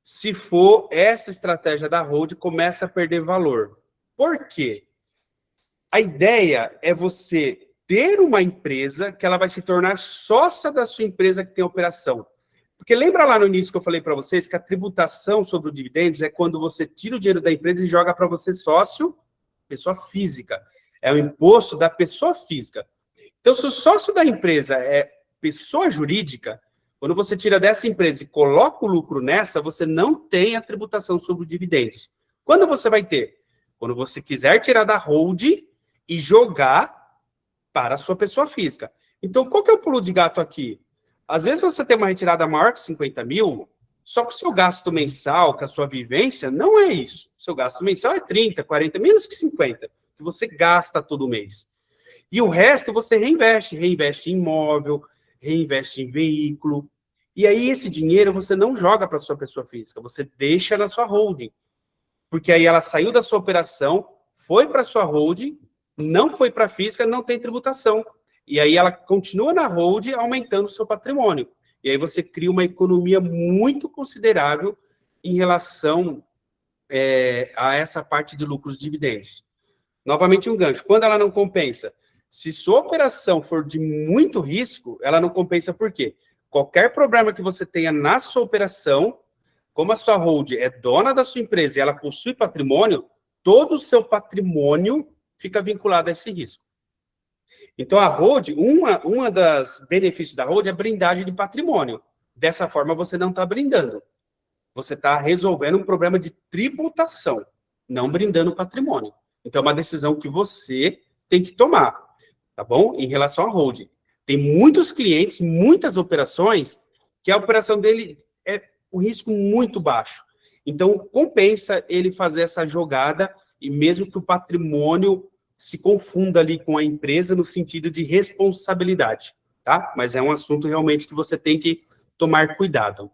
Se for, essa estratégia da holding começa a perder valor. Por quê? A ideia é você ter uma empresa que ela vai se tornar sócia da sua empresa que tem operação. Porque lembra lá no início que eu falei para vocês que a tributação sobre os dividendos é quando você tira o dinheiro da empresa e joga para você sócio, pessoa física. É o imposto da pessoa física. Então, se o sócio da empresa é pessoa jurídica, quando você tira dessa empresa e coloca o lucro nessa, você não tem a tributação sobre os dividendos. Quando você vai ter? Quando você quiser tirar da holding e jogar para a sua pessoa física. Então, qual que é o pulo de gato aqui? Às vezes você tem uma retirada maior que 50 mil, só que o seu gasto mensal, com a sua vivência, não é isso. O seu gasto mensal é 30, 40, menos que 50, que você gasta todo mês. E o resto você reinveste em imóvel, reinveste em veículo. E aí esse dinheiro você não joga para a sua pessoa física, você deixa na sua holding. Porque aí ela saiu da sua operação, foi para a sua holding, não foi para a física, não tem tributação. E aí ela continua na holding, aumentando o seu patrimônio. E aí você cria uma economia muito considerável em relação a essa parte de lucros e dividendos. Novamente um gancho. Quando ela não compensa? Se sua operação for de muito risco, ela não compensa por quê? Qualquer problema que você tenha na sua operação, como a sua holding é dona da sua empresa e ela possui patrimônio, todo o seu patrimônio fica vinculado a esse risco. Então, a holding, uma das benefícios da holding é blindagem de patrimônio. Dessa forma, você não está blindando. Você está resolvendo um problema de tributação, não blindando o patrimônio. Então, é uma decisão que você tem que tomar, tá bom? Em relação à holding. Tem muitos clientes, muitas operações, que a operação dele é um risco muito baixo. Então, compensa ele fazer essa jogada, e mesmo que o patrimônio se confunda ali com a empresa no sentido de responsabilidade, tá? Mas é um assunto realmente que você tem que tomar cuidado.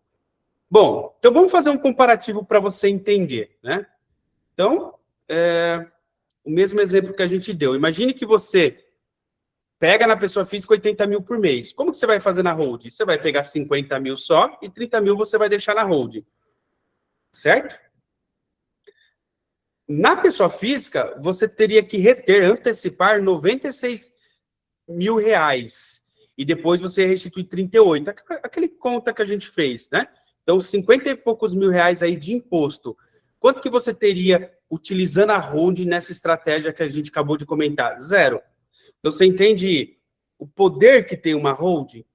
Bom, então vamos fazer um comparativo para você entender, né? Então, o mesmo exemplo que a gente deu. Imagine que você pega na pessoa física 80 mil por mês. Como que você vai fazer na holding? Você vai pegar 50 mil só e 30 mil você vai deixar na holding, certo? Na pessoa física, você teria que antecipar 96 mil reais. E depois você restitui 38. Aquele conta que a gente fez, né? Então, 50 e poucos mil reais aí de imposto. Quanto que você teria utilizando a holding nessa estratégia que a gente acabou de comentar? Zero. Então, você entende o poder que tem uma holding,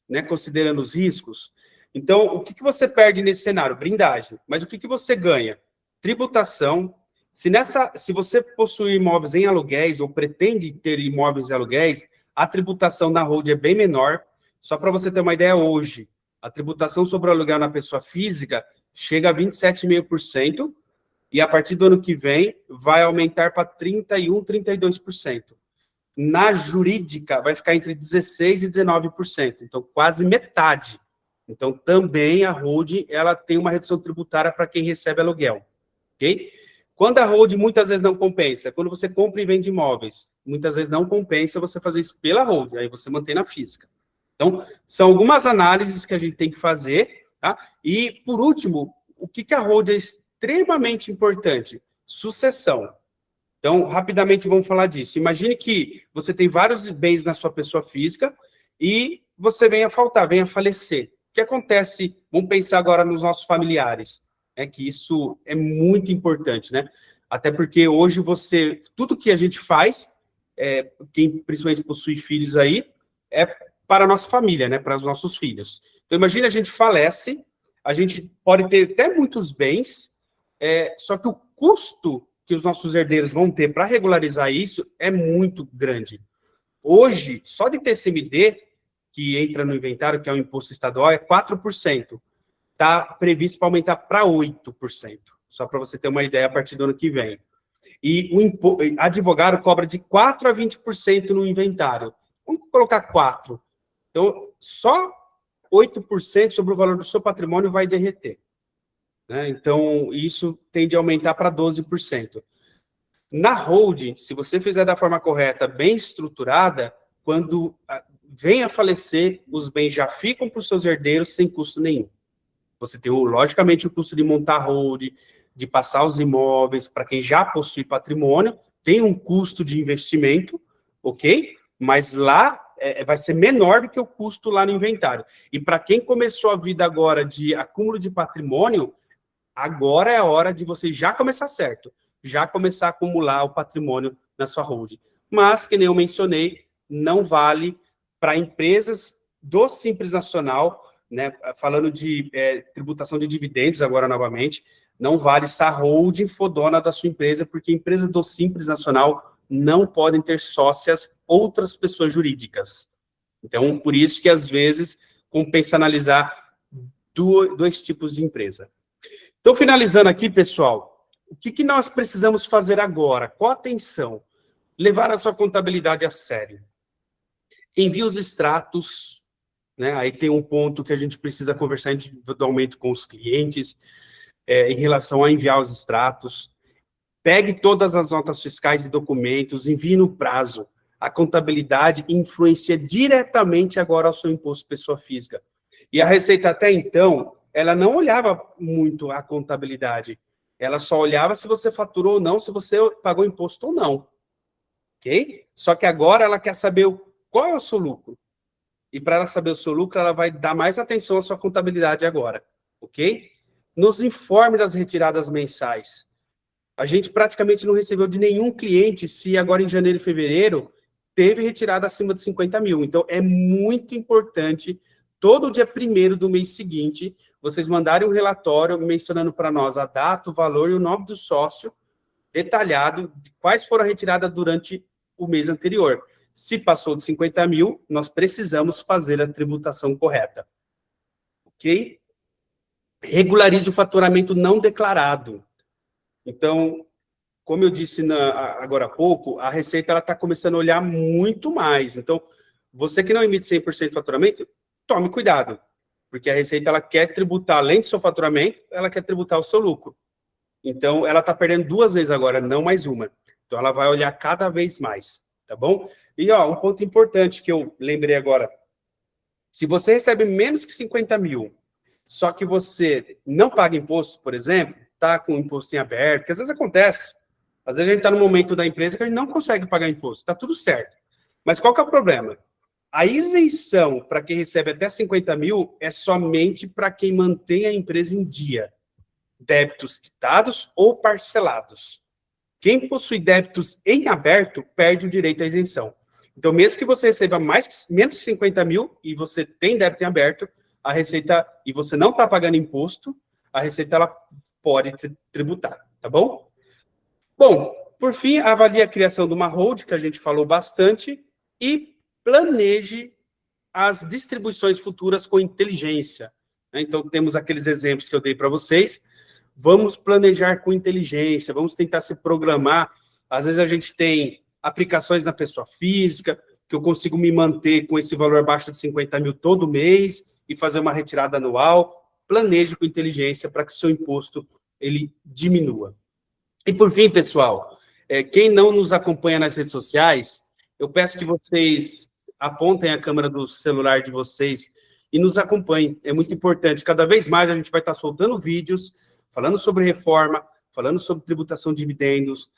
né? Considerando os riscos. Então, o que você perde nesse cenário? Blindagem. Mas o que você ganha? Tributação. Se você possui imóveis em aluguéis ou pretende ter imóveis em aluguéis, a tributação da holding é bem menor. Só para você ter uma ideia, hoje, a tributação sobre o aluguel na pessoa física chega a 27,5%, e a partir do ano que vem vai aumentar para 31%, 32%. Na jurídica, vai ficar entre 16% e 19%, então quase metade. Então, também a holding ela tem uma redução tributária para quem recebe aluguel, ok? Quando a holding muitas vezes não compensa, quando você compra e vende imóveis, muitas vezes não compensa você fazer isso pela holding, aí você mantém na física. Então, são algumas análises que a gente tem que fazer, tá? E, por último, o que a holding é extremamente importante? Sucessão. Então, rapidamente vamos falar disso. Imagine que você tem vários bens na sua pessoa física e você venha faltar, venha falecer. O que acontece? Vamos pensar agora nos nossos familiares. É que isso é muito importante, né? Até porque hoje tudo que a gente faz, quem principalmente possui filhos aí, é para a nossa família, né? Para os nossos filhos. Então, imagine a gente falece, a gente pode ter até muitos bens, só que o custo que os nossos herdeiros vão ter para regularizar isso é muito grande. Hoje, só de TCMD, que entra no inventário, que é o imposto estadual, é 4%. está previsto para aumentar para 8%, só para você ter uma ideia a partir do ano que vem. E o advogado cobra de 4% a 20% no inventário. Vamos colocar 4%. Então, só 8% sobre o valor do seu patrimônio vai derreter, né? Então, isso tende a aumentar para 12%. Na holding, se você fizer da forma correta, bem estruturada, quando vem a falecer, os bens já ficam para os seus herdeiros sem custo nenhum. Você tem, logicamente, o custo de montar a holding, de passar os imóveis para quem já possui patrimônio, tem um custo de investimento, ok? Mas lá vai ser menor do que o custo lá no inventário. E para quem começou a vida agora de acúmulo de patrimônio, agora é a hora de você já começar certo, já começar a acumular o patrimônio na sua holding. Mas, que nem eu mencionei, não vale para empresas do Simples Nacional, né, falando de tributação de dividendos agora novamente, não vale essa holding fodona da sua empresa, porque empresas do Simples Nacional não podem ter sócias outras pessoas jurídicas. Então, por isso que, às vezes, compensa analisar dois tipos de empresa. Então, finalizando aqui, pessoal, o que nós precisamos fazer agora? Qual a atenção? Levar a sua contabilidade a sério. Envie os extratos, né? Aí tem um ponto que a gente precisa conversar individualmente com os clientes, em relação a enviar os extratos. Pegue todas as notas fiscais e documentos, envie no prazo. A contabilidade influencia diretamente agora ao seu imposto pessoa física. E a Receita, até então, ela não olhava muito a contabilidade. Ela só olhava se você faturou ou não, se você pagou imposto ou não. Ok? Só que agora ela quer saber qual é o seu lucro. E para ela saber o seu lucro, ela vai dar mais atenção à sua contabilidade agora. Ok? Nos informe das retiradas mensais. A gente praticamente não recebeu de nenhum cliente se agora em janeiro e fevereiro teve retirada acima de 50 mil. Então, é muito importante, todo dia 1º do mês seguinte, vocês mandarem um relatório mencionando para nós a data, o valor e o nome do sócio, detalhado de quais foram retiradas durante o mês anterior. Se passou de 50 mil, nós precisamos fazer a tributação correta. Ok? Regularize o faturamento não declarado. Então, como eu disse agora há pouco, a Receita está começando a olhar muito mais. Então, você que não emite 100% de faturamento, tome cuidado, porque a Receita ela quer tributar, além do seu faturamento, ela quer tributar o seu lucro. Então, ela está perdendo 2 vezes agora, não mais uma. Então, ela vai olhar cada vez mais, tá bom? E, um ponto importante que eu lembrei agora. Se você recebe menos que 50 mil, só que você não paga imposto, por exemplo, está com o imposto em aberto, que às vezes acontece. Às vezes a gente está no momento da empresa que a gente não consegue pagar imposto, está tudo certo. Mas qual que é o problema? A isenção para quem recebe até 50 mil é somente para quem mantém a empresa em dia. Débitos quitados ou parcelados. Quem possui débitos em aberto perde o direito à isenção. Então, mesmo que você receba menos de 50 mil e você tem débito em aberto, a Receita, e você não está pagando imposto, a Receita ela pode tributar, tá bom? Bom, por fim, avalie a criação de uma holding, que a gente falou bastante, e planeje as distribuições futuras com inteligência. Então, temos aqueles exemplos que eu dei para vocês. Vamos planejar com inteligência, vamos tentar se programar. Às vezes a gente tem aplicações na pessoa física, que eu consigo me manter com esse valor abaixo de 50 mil todo mês e fazer uma retirada anual. Planeje com inteligência para que o seu imposto ele diminua. E por fim, pessoal, quem não nos acompanha nas redes sociais, eu peço que vocês apontem a câmera do celular de vocês e nos acompanhem. É muito importante. Cada vez mais a gente vai estar soltando vídeos, falando sobre reforma, falando sobre tributação de dividendos.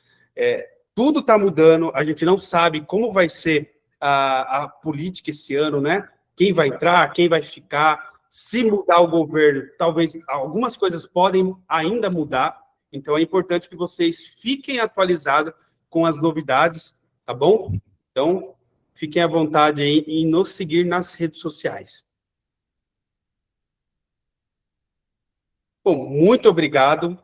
Tudo está mudando, a gente não sabe como vai ser a política esse ano, né? Quem vai entrar, quem vai ficar. Se mudar o governo, talvez algumas coisas podem ainda mudar. Então, é importante que vocês fiquem atualizados com as novidades, tá bom? Então, fiquem à vontade aí em nos seguir nas redes sociais. Bom, muito obrigado.